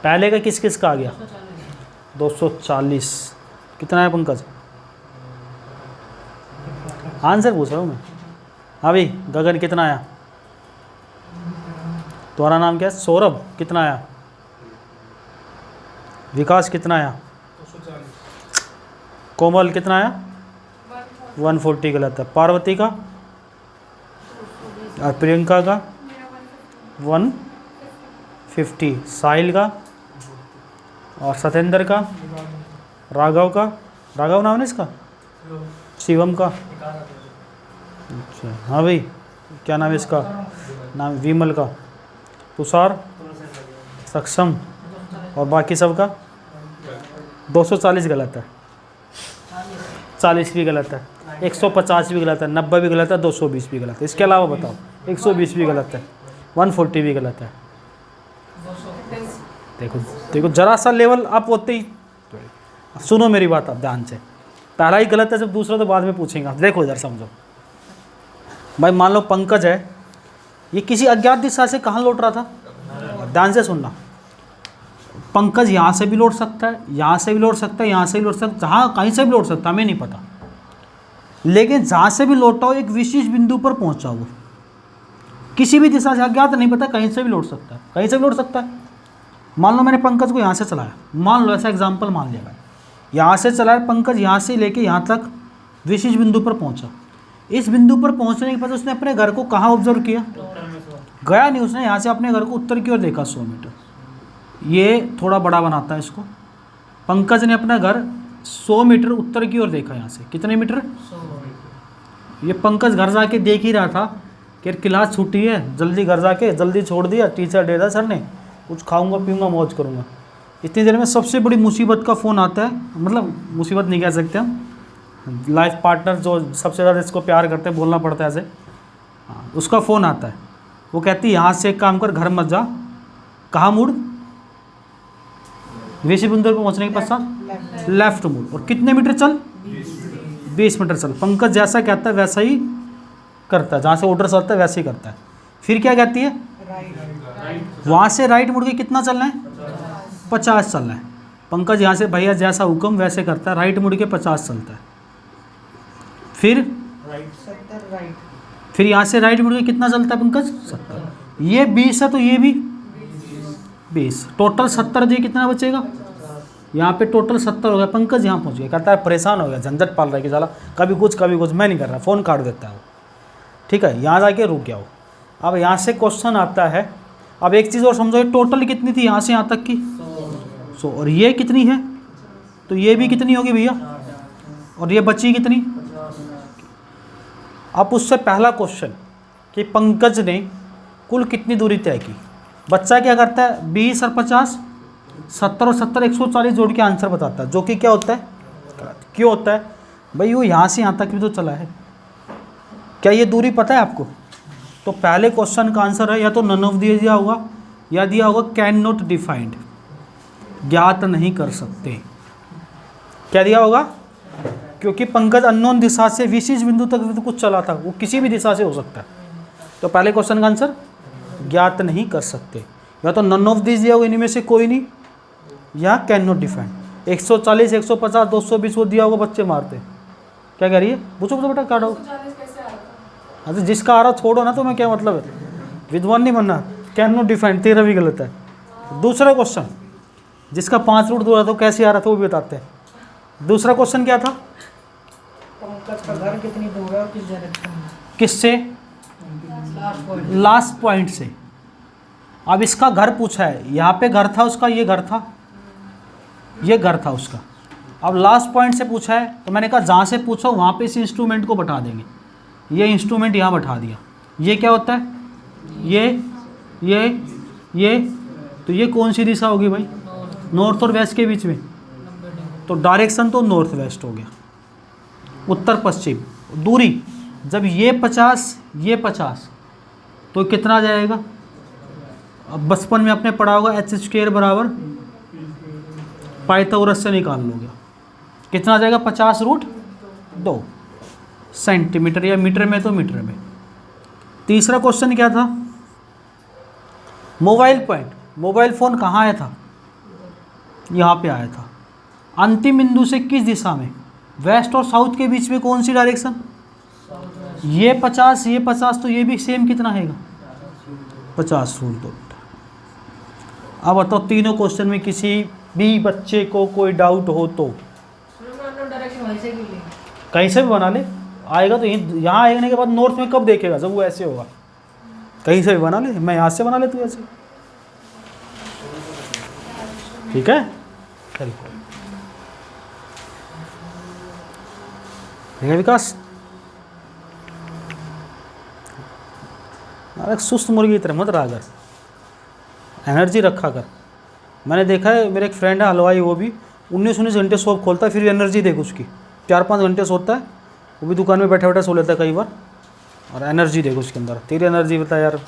पहले का किस किस का आ गया? 240। कितना है पंकज? आंसर पूछ रहा हूँ मैं। हाँ भाई गगन कितना आया? तुम्हारा नाम क्या है? सौरभ। कितना आया? विकास कितना आया? 240। कोमल कितना आया? 140 गलत है। पार्वती का और प्रियंका का 150। साहिल का और सत्येंद्र का, राघव का, राघव नाम है इसका, शिवम का। अच्छा हाँ भाई क्या नाम है इसका? नाम विमल का, तुषार, सक्षम और बाकी सब का। 240 गलत है, 40 भी गलत है, 150 भी गलत है, 90 भी गलत है, 220 भी गलत है। इसके अलावा बताओ। 120 भी गलत है, 140 भी गलत है। देखो देखो जरा सा लेवल अप होते ही। सुनो मेरी बात आप ध्यान से। पहला ही गलत है, जब दूसरा तो बाद में पूछेंगे। देखो इधर समझो भाई, मान लो पंकज है, ये किसी अज्ञात दिशा से कहाँ लौट रहा था? ध्यान से सुनना। पंकज यहाँ से भी लौट सकता है, यहाँ से भी लौट सकता है, यहाँ से भी लौट सकता है, जहाँ कहीं से भी लौट सकता है, हमें नहीं पता। लेकिन जहाँ से भी लौटा हो एक विशेष बिंदु पर पहुँचा हो, किसी भी दिशा से अज्ञात नहीं पता, कहीं से भी लौट सकता है, कहीं से भी लौट सकता है। मान लो मैंने पंकज को यहाँ से चलाया, मान लो ऐसा एग्जाम्पल मान लिया भाई, यहाँ से चला है पंकज, यहाँ से लेके यहाँ तक विशिष्ट बिंदु पर पहुँचा। इस बिंदु पर पहुँचने के बाद उसने अपने घर को कहाँ ऑब्जर्व किया? गया नहीं, उसने यहाँ से अपने घर को उत्तर की ओर देखा 100 मीटर। ये थोड़ा बड़ा बनाता है इसको। पंकज ने अपना घर 100 मीटर उत्तर की ओर देखा। यहाँ से कितने मीटर? 100। ये पंकज घर जाके देख ही रहा था कि क्लास छुट्टी है, जल्दी घर जाके जल्दी छोड़ दिया, टीचर डे था सर ने, कुछ खाऊंगा पीऊंगा मौज करूंगा। इतनी देर में सबसे बड़ी मुसीबत का फ़ोन आता है, मतलब मुसीबत नहीं कह सकते हम, लाइफ पार्टनर जो सबसे ज़्यादा इसको प्यार करते हैं, बोलना पड़ता है ऐसे, हाँ, उसका फ़ोन आता है। वो कहती है यहाँ से एक काम कर, घर मत जा, कहाँ मुड़? विशिष्ट बिंदु पर पहुँचने के पश्चात लेफ्ट मुड़, और कितने मीटर चल? 20 मीटर चल। पंकज जैसा कहता है वैसा ही करता है, जहाँ से ऑर्डर चलता है वैसे ही करता है। फिर क्या कहती है? वहाँ से राइट मुड़ के कितना चलना है? 50 चलना है। पंकज यहाँ से भैया जैसा हुक्म वैसे करता है, राइट मुड़ के 50 चलता है। फिर फिर यहाँ से राइट मुड़ के कितना चलता है पंकज? 70। ये 20 है तो ये भी 20, टोटल 70 दिए, कितना बचेगा? यहाँ पे टोटल 70 हो गया। पंकज यहाँ पहुँच गया, कहता है परेशान हो गया, झंझट पाल रहा है कि साला कभी कुछ मैं नहीं कर रहा, फ़ोन काट देता है वो। ठीक है, यहाँ जाके रुक गया वो। अब यहाँ से क्वेश्चन आता है, अब एक चीज़ और समझो, टोटल कितनी थी यहाँ से यहाँ तक की? 100। और ये कितनी है? तो ये भी कितनी होगी भैया? और ये बची कितनी? अब उससे पहला क्वेश्चन कि पंकज ने कुल कितनी दूरी तय की। बच्चा क्या करता है? 20 और 50, 70 और 70, 140 जोड़ के आंसर बताता है, जो कि क्या होता है? क्यों होता है भाई? वो यहाँ से यहाँ तक भी तो चला है। क्या ये दूरी पता है आपको? तो पहले क्वेश्चन का आंसर है या तो नन ऑफ दिया होगा या दिया होगा कैन नॉट डिफाइंड, ज्ञात नहीं कर सकते। क्या दिया होगा? क्योंकि पंकज अननोन दिशा से विशिष्ट बिंदु तक तो कुछ चला था, वो किसी भी दिशा से हो सकता है। तो पहले क्वेश्चन का आंसर ज्ञात नहीं कर सकते, या तो नन ऑफ दिस दिया होगा इनमें से कोई नहीं, या कैन नॉट डिफाइंड। 140, 150, 220 वो दिया होगा, बच्चे मारते। क्या कह रही है? पूछो बेटा क्या डाउट? अच्छा जिसका आ रहा छोड़ो ना, तो मैं क्या मतलब है, विद्वान नहीं बनना। कैन नॉट डिफाइंड तेरा भी गलत है। दूसरा क्वेश्चन, जिसका 5 रूट दूर था तो कैसे आ रहा था वो भी बताते हैं। दूसरा क्वेश्चन क्या था? पंकज का घर कितनी दूर है और किस डायरेक्शन में? किससे? लास्ट पॉइंट से। अब इसका घर पूछा है, यहाँ पे घर था उसका, ये घर था, ये घर था उसका। अब लास्ट पॉइंट से पूछा है तो मैंने कहा जहाँ से पूछो वहाँ पे इस इंस्ट्रूमेंट को बैठा देंगे। ये इंस्ट्रूमेंट यहाँ बैठा दिया। ये क्या होता है? ये तो ये कौन सी दिशा होगी भाई? नॉर्थ और वेस्ट के बीच में, तो डायरेक्शन तो नॉर्थ वेस्ट हो गया, उत्तर पश्चिम। दूरी जब ये 50 ये 50 तो कितना जाएगा? अब बचपन में आपने पढ़ा होगा h² बराबर पाइथागोरस से निकाल लोगे, कितना जाएगा? 50√2 सेंटीमीटर, या मीटर में तो मीटर में। तीसरा क्वेश्चन क्या था? मोबाइल पॉइंट, मोबाइल फ़ोन कहाँ आया था? यहाँ पे आया था। अंतिम बिंदु से किस दिशा में? वेस्ट और साउथ के बीच में कौन सी डायरेक्शन? ये 50 ये 50, तो ये भी सेम कितना है? 50√2। अब बताओ तीनों क्वेश्चन में किसी भी बच्चे को कोई डाउट हो तो कहीं से भी बना ले, आएगा तो यहाँ आने के बाद नॉर्थ में कब देखेगा? जब वो ऐसे होगा। कहीं से भी बना ले, मैं यहाँ से बना ले, तू ऐसे, ठीक है? चल विकास, अरे सुस्त मुर्गी की तरह मत रहा कर, एनर्जी रखा कर। मैंने देखा है, मेरे एक फ्रेंड है हलवाई, वो भी 19-19 घंटे शॉप खोलता है, फिर एनर्जी देख उसकी 4-5 घंटे सोता है, वो भी दुकान में बैठे बैठे सो लेता है कई बार, और एनर्जी देखो उसके अंदर। तेरी एनर्जी बता यार।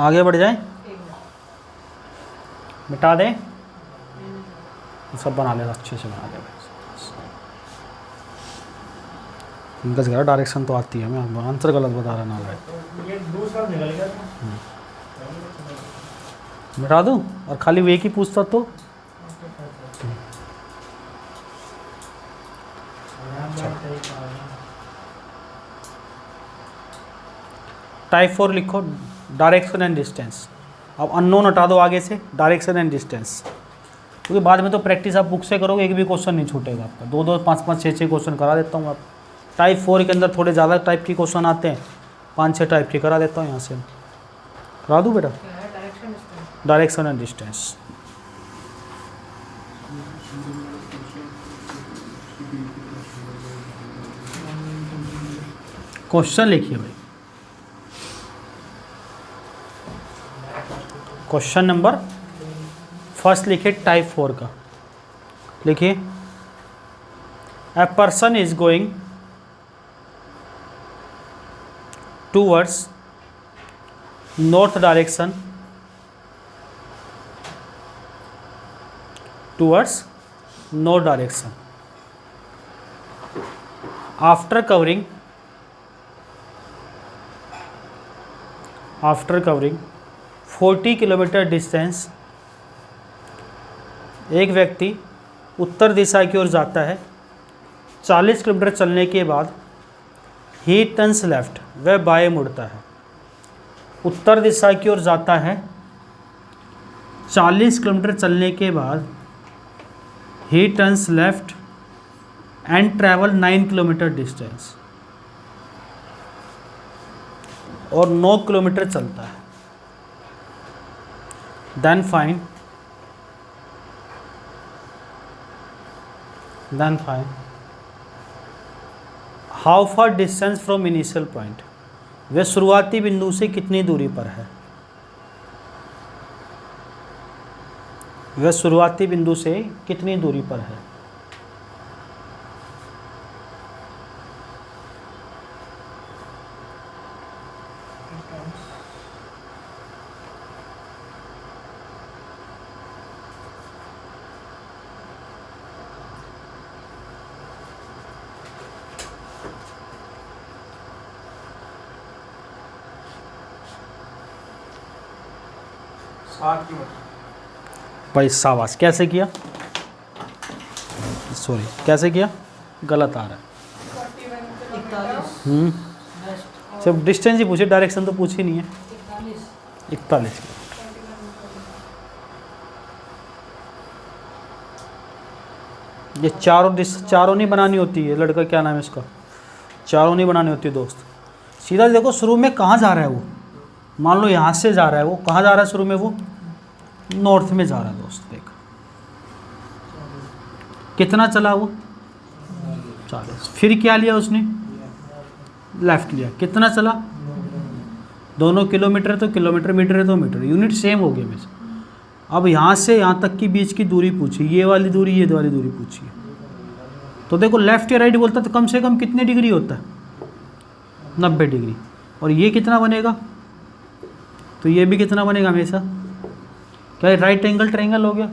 आगे बढ़ जाए, मिटा दें, सब बना लेगा, अच्छे से बना लेगा। इनका ज़्यादा डायरेक्शन तो आती है, हमें आंसर गलत बता रहा ना भाई। ये दूसरा निकल गया था। मिटा दूँ और खाली वे की पूछता तो टाइप 4 लिखो, डायरेक्शन एंड डिस्टेंस। अब अननोन हटा दो आगे से, डायरेक्शन एंड डिस्टेंस, क्योंकि बाद में तो प्रैक्टिस आप बुक से करोगे, एक भी क्वेश्चन नहीं छूटेगा आपका। 2 5 5 6 6 क्वेश्चन करा देता हूँ। आप टाइप 4 के अंदर थोड़े ज़्यादा टाइप के क्वेश्चन आते हैं, 5 6 टाइप के करा देता हूँ यहाँ से। करा दूँ बेटा? Direction and distance. क्वेश्चन लिखिए भाई, क्वेश्चन नंबर फर्स्ट लिखिए टाइप 4 का। लिखिए, a person is going towards north direction, towards north direction, after covering 40 kilometre distance. एक व्यक्ति उत्तर दिशा की ओर जाता है, 40 किलोमीटर चलने के बाद ही टर्न्स लेफ्ट, वह बाएं मुड़ता है। उत्तर दिशा की ओर जाता है, 40 किलोमीटर चलने के बाद he turns left and travel 9 kilometre distance, और 9 किलोमीटर चलता है। Then find how far distance from initial point, वह शुरुआती बिंदु से कितनी दूरी पर है। वह शुरुआती बिंदु से कितनी दूरी पर है। भाई शाबाश, कैसे किया? सॉरी, कैसे किया? गलत आ रहा है। सब डिस्टेंस ही पूछे, डायरेक्शन तो पूछी नहीं है। 41। ये चारों नहीं बनानी होती है। लड़का क्या नाम है इसका? चारों नहीं बनानी होती है दोस्त। सीधा देखो शुरू में कहाँ जा रहा है वो। मान लो यहाँ से जा रहा है वो, कहाँ जा रहा है शुरू में? वो नॉर्थ में जा रहा है दोस्त। देख कितना चला वो? 40। फिर क्या लिया उसने? लेफ्ट लिया। कितना चला? दोनों किलोमीटर, तो किलोमीटर, मीटर है तो मीटर, यूनिट सेम हो गए वैसे। अब यहाँ से यहाँ तक की बीच की दूरी पूछी, ये वाली दूरी, ये वाली दूरी पूछी है। तो देखो लेफ्ट या राइट बोलता तो कम से कम कितने डिग्री होता है? 90 डिग्री। और ये कितना बनेगा? तो ये भी कितना बनेगा हमेशा? क्या राइट एंगल ट्रायंगल हो गया?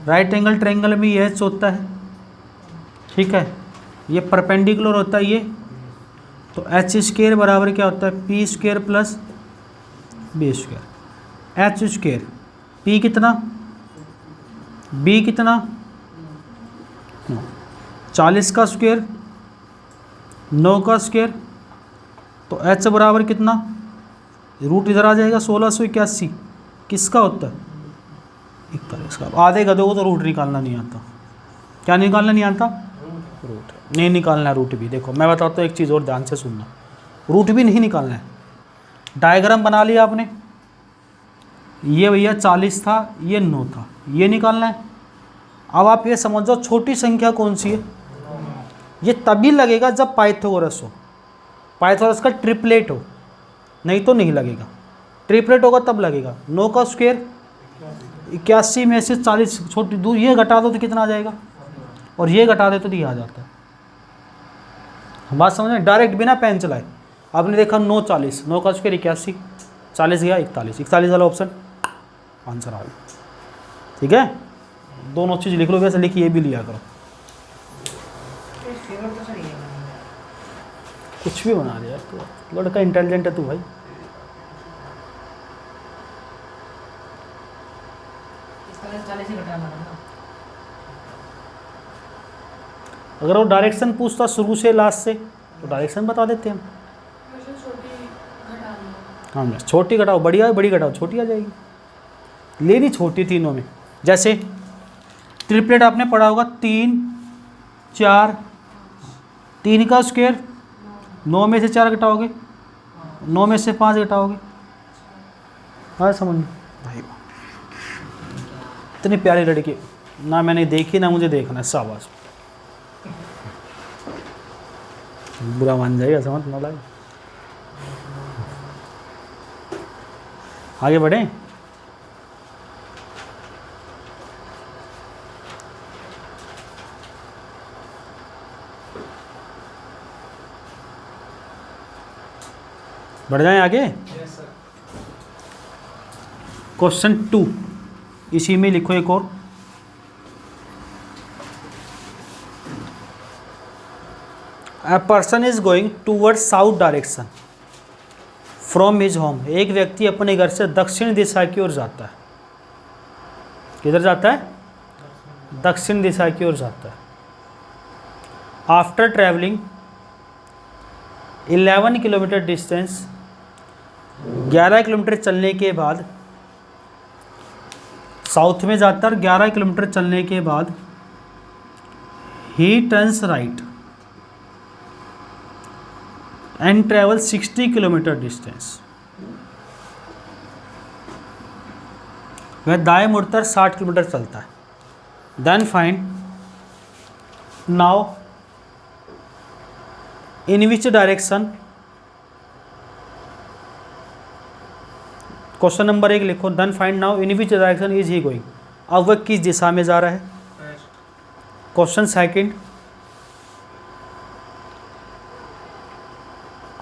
राइट एंगल ट्रायंगल में ये एच होता है, ठीक है। ये परपेंडिकुलर होता है ये, तो एच स्क्वायर बराबर क्या होता है? P square plus B square. H square, P कितना, बी कितना, 40 का स्क्वायर, 9 का स्क्वायर, तो एच बराबर कितना? रूट इधर आ जाएगा 1681। किसका होता है? 41 का। आधे गधों को तो रूट निकालना नहीं आता। क्या निकालना नहीं आता? रूट नहीं निकालना है। रूट भी देखो मैं बताता हूँ एक चीज़ और ध्यान से सुनना, रूट भी नहीं निकालना है। डायग्राम बना लिया आपने, ये भैया 40 था, ये 9 था, ये निकालना है। अब आप ये समझ जाओ छोटी संख्या कौन सी है। ये तभी लगेगा जब पाइथागोरस हो, पाइथागोरस का ट्रिपलेट हो, नहीं तो नहीं लगेगा। ट्रिपलेट होगा तब लगेगा। 9 का स्क्वायर 81 में से 40 छोटी दूर, ये घटा दो तो कितना आ जाएगा, और ये घटा दे तो ये आ जाता है। बात समझ में? डायरेक्ट बिना पेन चलाए आपने देखा 9 40, 9 का स्क्वायर 81, 40 गया 41, 41 वाला ऑप्शन आंसर आ गया। ठीक है, दोनों चीज़ लिख लो, वैसे लिखिए ये भी लिया करो, फिगर तो सही है। कुछ भी बना दिया तू, लड़का इंटेलिजेंट है तू भाई। इसका 40 ही घटाना है ना। अगर वो डायरेक्शन पूछता शुरू से लास्ट से तो डायरेक्शन बता देते हम। हाँ बस छोटी घटाओ, बढ़िया है, बड़ी घटाओ, छोटी आ जाएगी। लेनी छोटी तीनों में, जैसे ट्रिपलेट आपने पढ़ा होगा 3 4, 3 का स्क्वायर 9 में से 4 घटाओगे, 9 में से 5 घटाओगे। हाँ समझ में भाई, इतनी प्यारी लड़की ना मैंने देखी ना मुझे देखना है, शाबाश। बुरा मान जाएगा, समझ ना लगे। आगे बढ़े। बढ़ जाएं आगे। क्वेश्चन 2 इसी में लिखो एक और। A person is going towards south direction from his home। एक व्यक्ति अपने घर से दक्षिण दिशा की ओर जाता है। किधर जाता है? दक्षिण दिशा की ओर जाता है। After travelling 11 kilometre distance, 11 kilometre चलने के बाद साउथ में जाता है। 11 किलोमीटर चलने के बाद he turns right and travel 60 kilometre distance. वह दाएं मुड़कर 60 किलोमीटर चलता है। Then find now in which direction. Question number 1 लिखो, then find now in which direction is he going. अब वह किस दिशा में जा रहा है। Question second,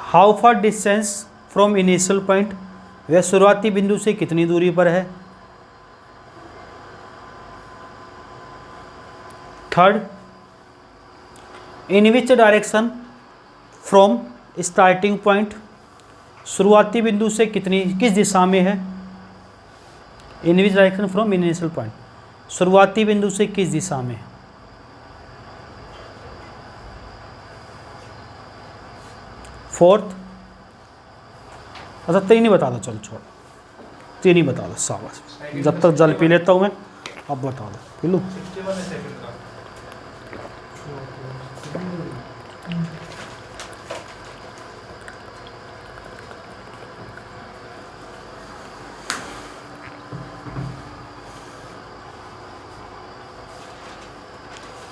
how far distance from initial point. वह शुरुआती बिंदु से कितनी दूरी पर है। Third, in which direction from starting point. शुरुआती बिंदु से किस दिशा में है। In which direction from initial point, शुरुआती बिंदु से किस दिशा में है। फोर्थ, अच्छा 3 ही बता दो, चल छोड़ 3 ही बता दो, शाबाश। जब तक जल पी लेता हूँ मैं, अब बता दो, पी लूँ।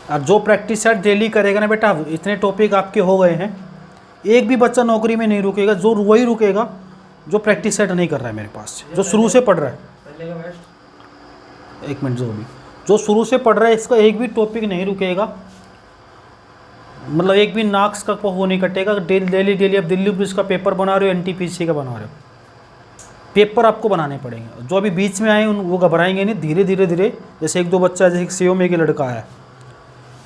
अब जो प्रैक्टिस सेट डेली करेगा ना बेटा, इतने टॉपिक आपके हो गए हैं, एक भी बच्चा नौकरी में नहीं रुकेगा। जो वही रुकेगा जो प्रैक्टिस सेट नहीं कर रहा है मेरे पास से, जो शुरू से पढ़ रहा है। एक मिनट, जो शुरू से पढ़ रहा है इसका एक भी टॉपिक नहीं रुकेगा, मतलब एक भी नाक्स का वो नहीं कटेगा। डेली अब दिल्ली पुलिस का पेपर बना रहे हो, NTPC का बना रहे हो, पेपर आपको बनाने पड़ेंगे। जो अभी बीच में आए वो घबराएंगे नहीं, धीरे धीरे जैसे 1-2 बच्चा, जैसे CO में एक लड़का है,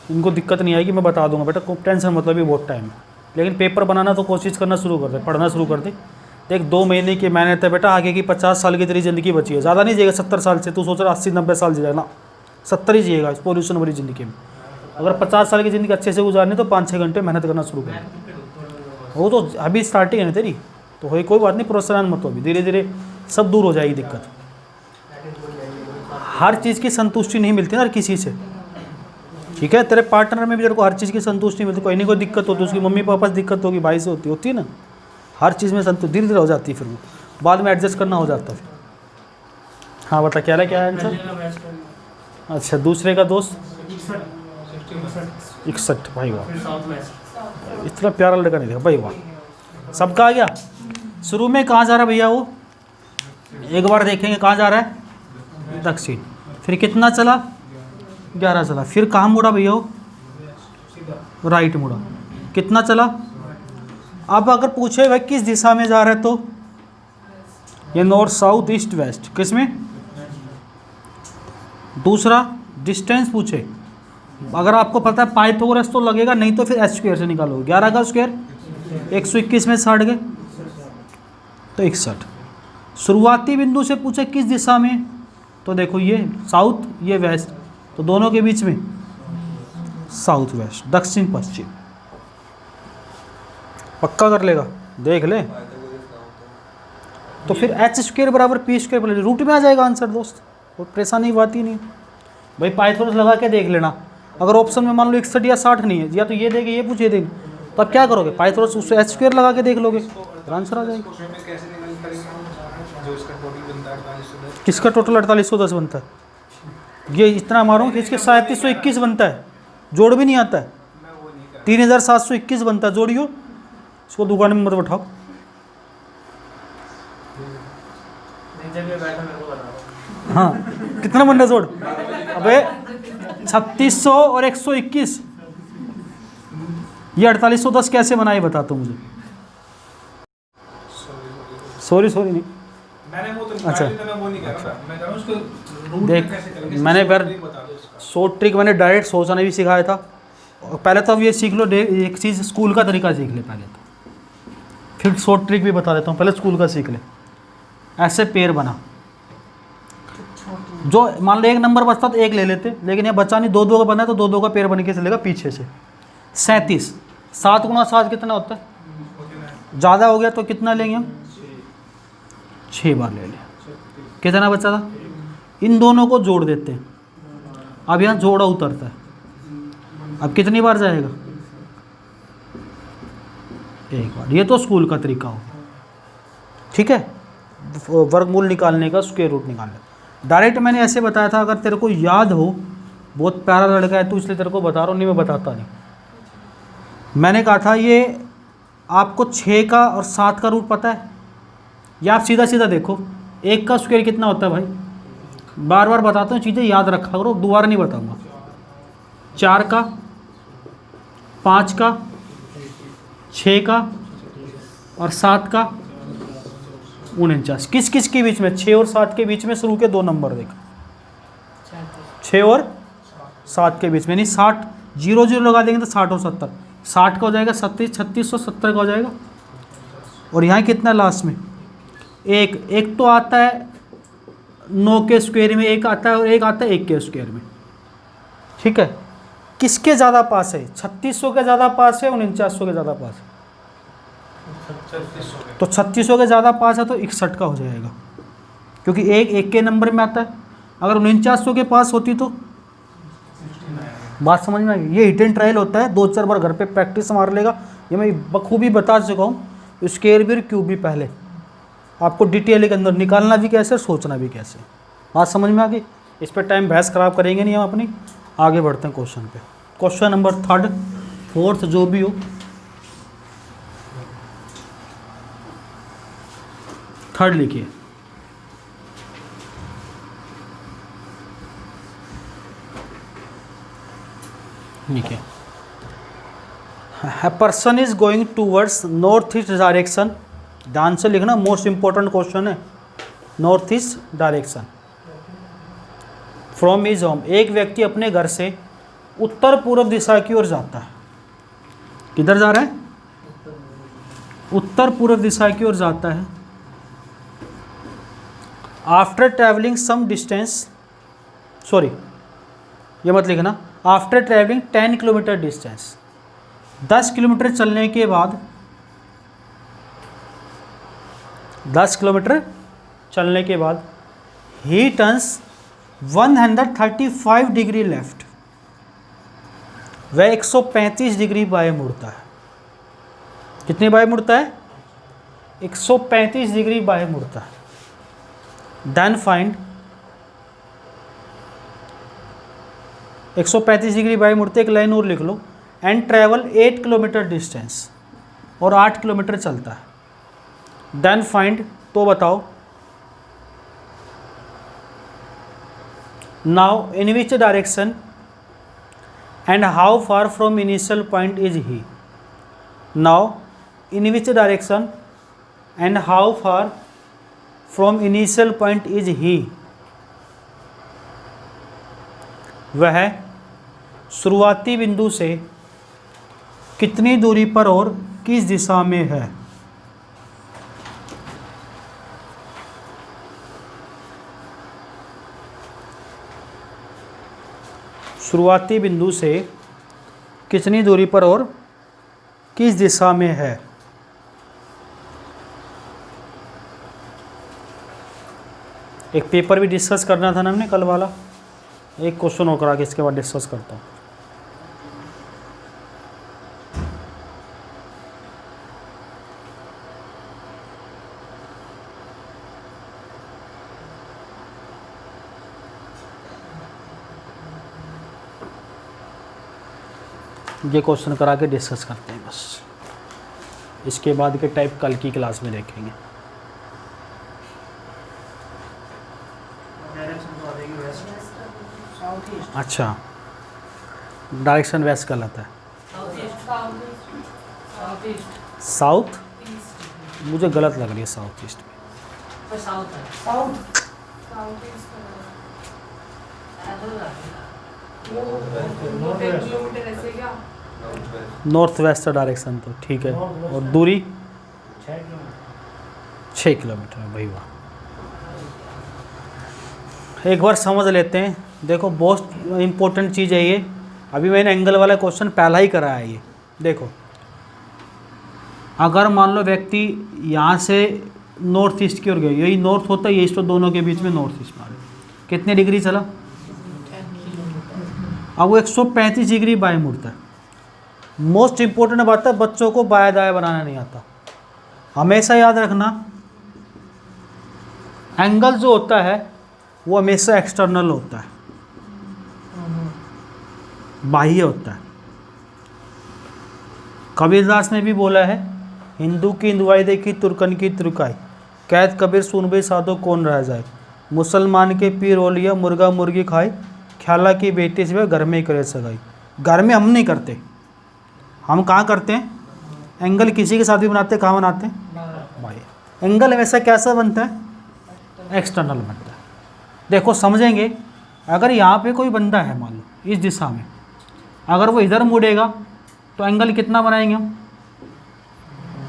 इनको दिक्कत नहीं आएगी, मैं बता दूंगा बेटा, टेंशन मतलब भी बहुत टाइम है। लेकिन पेपर बनाना तो कोशिश करना शुरू कर दे, पढ़ना शुरू कर दे। देख 2 महीने की मेहनत है बेटा, आगे की 50 साल की तेरी ज़िंदगी बची है। ज़्यादा नहीं जिएगा 70 साल से, तू सोच रहा 80-90 साल जिएगा ना, 70 ही जिएगा इस पोल्यूशन भरी ज़िंदगी में। अगर 50 साल की ज़िंदगी अच्छे से गुजारनी तो 5-6 घंटे मेहनत करना शुरू कर। वो तो अभी स्टार्टिंग है ना तेरी, तो वही कोई बात नहीं, प्रोत्साहन मत हो, अभी धीरे धीरे सब दूर हो जाएगी दिक्कत। हर चीज़ की संतुष्टि नहीं मिलती ना हर किसी से, ठीक है। तेरे पार्टनर में भी तेरे को हर चीज़ की संतुष्टि मिलती, कोई नहीं कोई दिक्कत होती, उसकी मम्मी पापा से दिक्कत होगी, भाई से होती है ना। हर चीज़ में संतुष्टि धीरे धीरे हो जाती है, फिर वो बाद में एडजस्ट करना हो जाता है। हाँ बता, क्या है आंसर। अच्छा, दूसरे का दोस्त 61, भाई वाह, इतना प्यारा लड़का नहीं देखा भाई, वाह। सबका आ गया। शुरू में कहाँ जा रहा है भैया वो, एक बार देखेंगे कहाँ जा रहा है, दक्षिण। फिर कितना चला, 11 चला। फिर कहाँ मुड़ा भैया वो, राइट मुड़ा। कितना चला। अब अगर पूछे भाई किस दिशा में जा रहा है तो ये नॉर्थ साउथ ईस्ट वेस्ट, किसमें? दूसरा डिस्टेंस पूछे, अगर आपको पता है पाइथागोरस तो लगेगा, नहीं तो फिर एच स्क्वायर से निकालो। 11 का स्क्वायर 121 में 60 गए तो 61। शुरुआती बिंदु से पूछे किस दिशा में, तो देखो ये साउथ ये वेस्ट, तो दोनों के बीच में साउथ वेस्ट, दक्षिण पश्चिम। पक्का कर लेगा, देख ले। तो फिर एच स्क्वायर बराबर पी स्क्वायर, रूट में आ जाएगा आंसर दोस्त, और परेशानी बात ही नहीं भाई। पाइथागोरस लगा के देख लेना, अगर ऑप्शन में मान लो 61 या 60 नहीं है, या तो ये देगी ये पूछे देगी, तो अब क्या करोगे? पाइथागोरस उससे एच स्क्वायर लगा के देख लोगे, फिर आंसर आ जाएगा। किसका टोटल 4810 बनता है? ये इतना मारो कि इसके 3721 बनता है, जोड़ भी नहीं आता है। 3721 बनता है, जोड़ियो इसको, दुकान में मत बैठाओ। हाँ कितना बनता है जोड़? अबे 3600 और 121, ये 4810 कैसे बनाए बताता हूँ मुझे। सॉरी नहीं, अच्छा देख, मैंने फिर शॉर्ट ट्रिक मैंने डायरेक्ट सोचना भी सिखाया था। पहले तो अब ये सीख लो, एक चीज़ स्कूल का तरीका सीख ले पहले तो, फिर शॉर्ट ट्रिक भी बता देता हूँ। पहले स्कूल का सीख ले। ऐसे पेड़ बना, जो मान लो एक नंबर बचता तो एक ले लेते, लेकिन ये बचा नहीं, 2-2 का बना है तो 2-2 का पेड़ बन के चलेगा पीछे से। 37, 7 गुना 7 कितना होता है? ज़्यादा हो गया तो कितना लेंगे हम? 6 बार ले लिया। कितना बचा था? इन दोनों को जोड़ देते हैं। अब यहाँ जोड़ा उतरता है, अब कितनी बार जाएगा? एक बार। ये तो स्कूल का तरीका हो, ठीक है, वर्गमूल निकालने का, स्क्वायर रूट निकालने। डायरेक्ट मैंने ऐसे बताया था, अगर तेरे को याद हो, बहुत प्यारा लड़का है तो इसलिए तेरे को बता रहा हूँ, नहीं मैं बताता नहीं। मैंने कहा था ये आपको 6 का और 7 का रूट पता है, या आप सीधा सीधा देखो 1 का स्क्वायर कितना होता है भाई? बार बार बताता हूँ, चीज़ें याद रखा करो, दोबारा नहीं बताऊँगा। 4 का, 5 का, 6 का और 7 का 49। किस किस के बीच में? 6 और 7 के बीच में शुरू के 2 नंबर देखो, 6 और 7 के बीच में, नहीं 60 0 लगा देंगे तो 60 और 70, 60 का हो जाएगा 37, 36 और 70 का हो जाएगा। और यहाँ कितना लास्ट में? एक तो आता है 9 के स्क्वायर में, एक आता है, और एक आता है 1 के स्क्वायर में, ठीक है। किसके ज़्यादा पास है? 3600 के ज़्यादा पास है, 4900 के ज़्यादा पास है? तो 3600 के ज़्यादा पास है तो 61 का हो जाएगा, क्योंकि एक के नंबर में आता है। अगर 4900 के पास होती तो, बात समझ में आ गई? ये हिट एंड ट्रायल होता है, 2-4 बार घर पे प्रैक्टिस मार लेगा। ये मैं बखूबी बता चुका हूँ, स्क्वायर भी और क्यूब भी। पहले आपको डिटेल के अंदर निकालना भी कैसे, सोचना भी कैसे। बात समझ में आ गई? इस पर टाइम बहस खराब करेंगे नहीं हम अपनी, आगे बढ़ते हैं क्वेश्चन पे। क्वेश्चन नंबर 3, 4 जो भी हो, 3 लिखिए। लिखिए, a person is going towards north east direction। ध्यान से लिखना, मोस्ट इंपॉर्टेंट क्वेश्चन है। North east direction from his home. एक व्यक्ति अपने घर से उत्तर पूर्व दिशा की ओर जाता है। किधर जा रहा है? उत्तर पूर्व दिशा की ओर जाता है। After travelling some distance, sorry ये मत लिखना, after travelling 10 kilometre distance, 10 kilometre चलने के बाद, 10 किलोमीटर चलने के बाद ही टर्न्स 135 डिग्री लेफ्ट, वह 135 डिग्री बाएं मुड़ता है। कितनी बाएं मुड़ता है? 135 डिग्री बाएं मुड़ता है। देन फाइंड, 135 डिग्री बाएं मुड़ते, एक लाइन और लिख लो, एंड ट्रैवल 8 किलोमीटर डिस्टेंस, और 8 किलोमीटर चलता है। देन फाइंड, तो बताओ now in which direction and how far from initial point is he. Now in which direction and how far from initial point is he, वह शुरुआती बिंदु से कितनी दूरी पर और किस दिशा में है। शुरुआती बिंदु से कितनी दूरी पर और किस दिशा में है। एक पेपर भी डिस्कस करना था ना हमने कल वाला, एक क्वेश्चन और करा के इसके बाद डिस्कस करता हूँ। ये क्वेश्चन करा के डिस्कस करते हैं बस, इसके बाद के टाइप कल की क्लास में देखेंगे। अच्छा, डायरेक्शन वेस्ट गलत है, साउथ मुझे गलत लग रही है, साउथ ईस्ट में नॉर्थ वेस्ट डायरेक्शन तो ठीक है। और दूरी 6 किलोमीटर है भाई, वाह। एक बार समझ लेते हैं, देखो बहुत इम्पोर्टेंट चीज़ है ये। अभी मैंने एंगल वाला क्वेश्चन पहला ही कराया है ये। देखो अगर मान लो व्यक्ति यहाँ से नॉर्थ ईस्ट की ओर गए, यही नॉर्थ होता है, ये ईस्ट, तो दोनों के बीच में नॉर्थ ईस्ट में कितने डिग्री चला, अब वो 135 डिग्री बाएं मुड़ता है। मोस्ट इम्पोर्टेंट बात है, बच्चों को बाएं दाएं बनाना नहीं आता। हमेशा याद रखना एंगल जो होता है वो हमेशा एक्सटर्नल होता है, बाह्य होता है। कबीरदास ने भी बोला है, हिंदू की हिंदुआई देखी तुर्कन की तुर्काई, कैद कबीर सुन बे साधो कौन रह जाए, मुसलमान के पीर ओलिया मुर्गा मुर्गी खाए, ख्याला की बेटी से घर में ही करे सगाई। घर में हम नहीं करते, हम कहाँ करते हैं, एंगल किसी के साथ भी बनाते हैं, कहाँ बनाते हैं भाई। एंगल हमेशा कैसा बनता है, एक्सटर्नल बनता है। देखो समझेंगे, अगर यहाँ पे कोई बंदा है मान लो इस दिशा में, अगर वो इधर मुड़ेगा तो एंगल कितना बनाएंगे हम,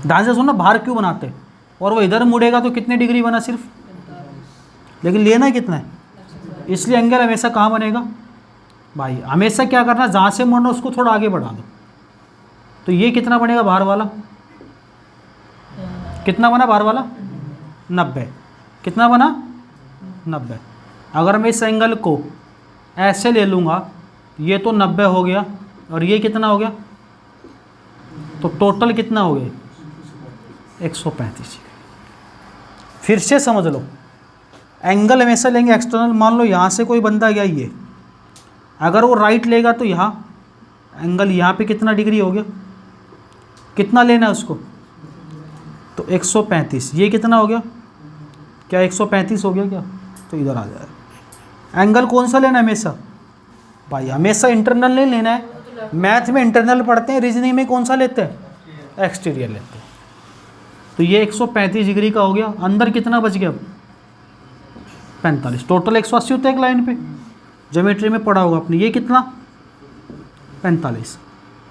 ध्यान से सुनना, बाहर क्यों बनाते हैं, और वो इधर मुड़ेगा तो कितने डिग्री बना सिर्फ, लेकिन लेना कितना है, इसलिए एंगल हमेशा कहाँ बनेगा भाई। हमेशा क्या करना, जहाँ से मुड़ना उसको थोड़ा आगे बढ़ा दो, तो ये कितना बनेगा बाहर वाला, कितना बना बाहर वाला 90, कितना बना 90। अगर मैं इस एंगल को ऐसे ले लूँगा, ये तो 90 हो गया, और ये कितना हो गया, तो टोटल कितना हो गया 135। फिर से समझ लो, एंगल हमेशा लेंगे एक्सटर्नल। मान लो यहाँ से कोई बंदा गया ये, अगर वो राइट लेगा तो यहाँ एंगल यहाँ पे कितना डिग्री हो गया, कितना लेना है उसको, तो 135। ये कितना हो गया, क्या 135 हो गया क्या, तो इधर आ जाए। एंगल कौन सा लेना है हमेशा भाई, हमेशा इंटरनल नहीं लेना है। मैथ में इंटरनल पढ़ते हैं, रीजनिंग में कौन सा लेते हैं, एक्सटीरियर लेते हैं। तो ये 135 डिग्री का हो गया। अंदर कितना बच गया, 45। टोटल 180 होता है एक लाइन पे, ज्योमेट्री में पढ़ा होगा आपने। ये कितना 45।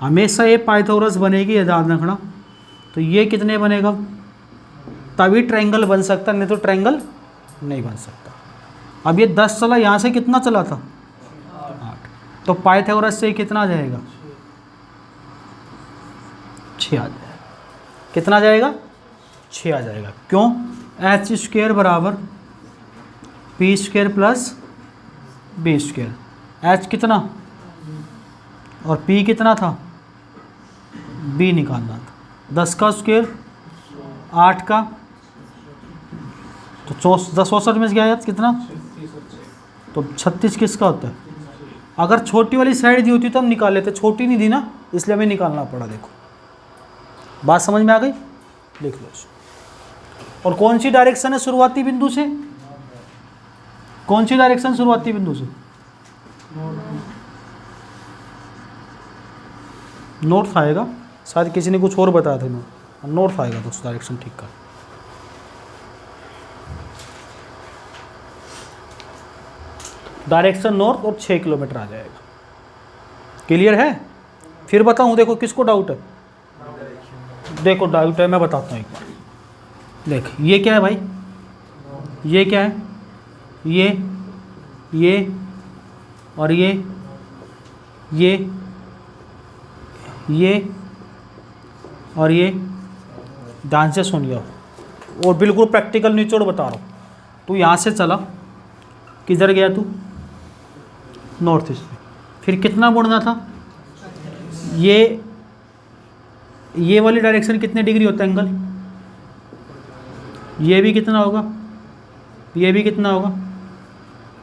हमेशा ये पाइथागोरस बनेगी, याद रखना। तो ये कितने बनेगा, तभी ट्रायंगल बन सकता, नहीं तो ट्रायंगल नहीं बन सकता। अब ये 10 चला, यहाँ से कितना चला था 8, तो पाइथागोरस से कितना जाएगा 6 आ जाएगा। कितना जाएगा 6 आ जाएगा। क्यों, एच स्क्वायर बराबर P square plus B square. H कितना और पी कितना था, बी निकालना था। 10 का स्क्वायर 8 का, तो 10 64 में गया कितना, तो 36 किसका होता है। अगर छोटी वाली साइड दी होती तो हम निकाल लेते, छोटी नहीं दी ना, इसलिए हमें निकालना पड़ा। देखो बात समझ में आ गई, लिख लो इसको। और कौन सी डायरेक्शन है शुरुआती बिंदु से, कौन सी डायरेक्शन शुरुआती बिंदु से, नॉर्थ आएगा। शायद किसी ने कुछ और बताया था, नॉर्थ आएगा, तो उस डायरेक्शन ठीक कर। डायरेक्शन नॉर्थ और 6 किलोमीटर आ जाएगा। क्लियर है? फिर बताऊँ, देखो किसको डाउट है, देखो डाउट है मैं बताता हूँ एक बार। देख ये क्या है भाई, ये क्या है, ये और ये और ये। ध्यान से सुनिए और बिल्कुल प्रैक्टिकल निचोड़ बता रहा हूँ। तू यहाँ से चला, किधर गया तू, नॉर्थ ईस्ट में, फिर कितना मुड़ना था, ये वाली डायरेक्शन कितने डिग्री होता है एंगल, ये भी कितना होगा, ये भी कितना होगा,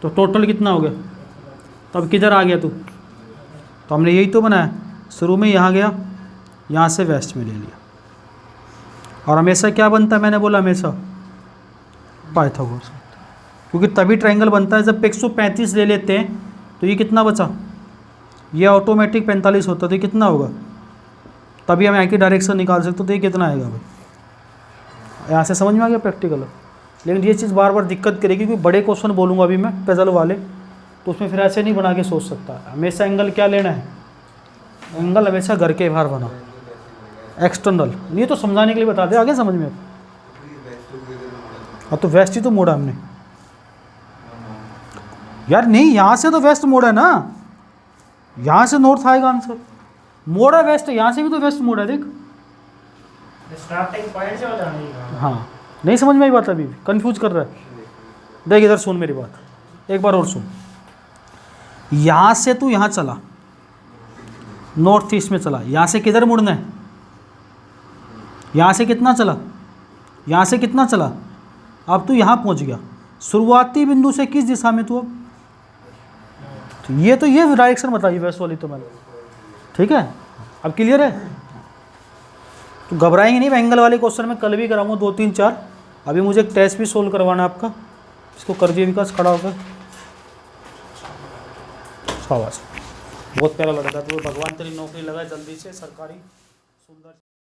तो टोटल कितना हो गया। तो अब किधर आ गया तू, तो हमने यही तो बनाया, शुरू में यहाँ गया, यहाँ से वेस्ट में ले लिया। और हमेशा क्या बनता है, मैंने बोला हमेशा पाइथागोरस, क्योंकि तभी ट्रायंगल बनता है जब 135 ले लेते हैं। तो ये कितना बचा, ये ऑटोमेटिक 45 होता, तो ये कितना होगा, तभी हम यहाँ की डायरेक्शन निकाल सकते। तो ये कितना आएगा भाई, यहाँ से समझ में आ गया प्रैक्टिकल। लेकिन ये चीज़ बार बार दिक्कत करेगी, क्योंकि बड़े क्वेश्चन बोलूँगा अभी मैं पजल वाले, तो उसमें फिर ऐसे नहीं बना के सोच सकता। हमेशा एंगल क्या लेना है, एंगल हमेशा घर के बाहर बना, एक्सटर्नल। ये तो समझाने के लिए बता दे, आगे समझ में। हाँ तो वेस्ट ही तो मोड़ा हमने यार, नहीं यहाँ से तो वेस्ट मोड़ा है ना, यहाँ से नॉर्थ आएगा आंसर, मोड़ा वेस्ट, यहाँ से भी तो वेस्ट मोड़ा है, देख। स्टार्टिंग पॉइंट से हो जाएगा। हाँ नहीं समझ में आई बात, अभी कंफ्यूज कर रहा है। देख इधर सुन मेरी बात, एक बार और सुन। यहाँ से तू यहाँ चला, नॉर्थ ईस्ट में चला, यहाँ से किधर मुड़ना है, यहाँ से कितना चला, यहाँ से कितना चला, अब तू यहाँ पहुँच गया। शुरुआती बिंदु से किस दिशा में तू, अब तो ये डायरेक्शन बताइए वेस्ट वाली तो मैंने, ठीक है। अब क्लियर है, तो घबराएंगे नहीं। एंगल वाले क्वेश्चन में कल भी कराऊंगा 2 3 4। अभी मुझे एक टेस्ट भी सोल्व करवाना है आपका, इसको कर दिए विकास, खड़ा होकर। शाबाश, बहुत प्यारा लड़का, तो भगवान तेरी नौकरी लगा जल्दी से, सरकारी सुंदर।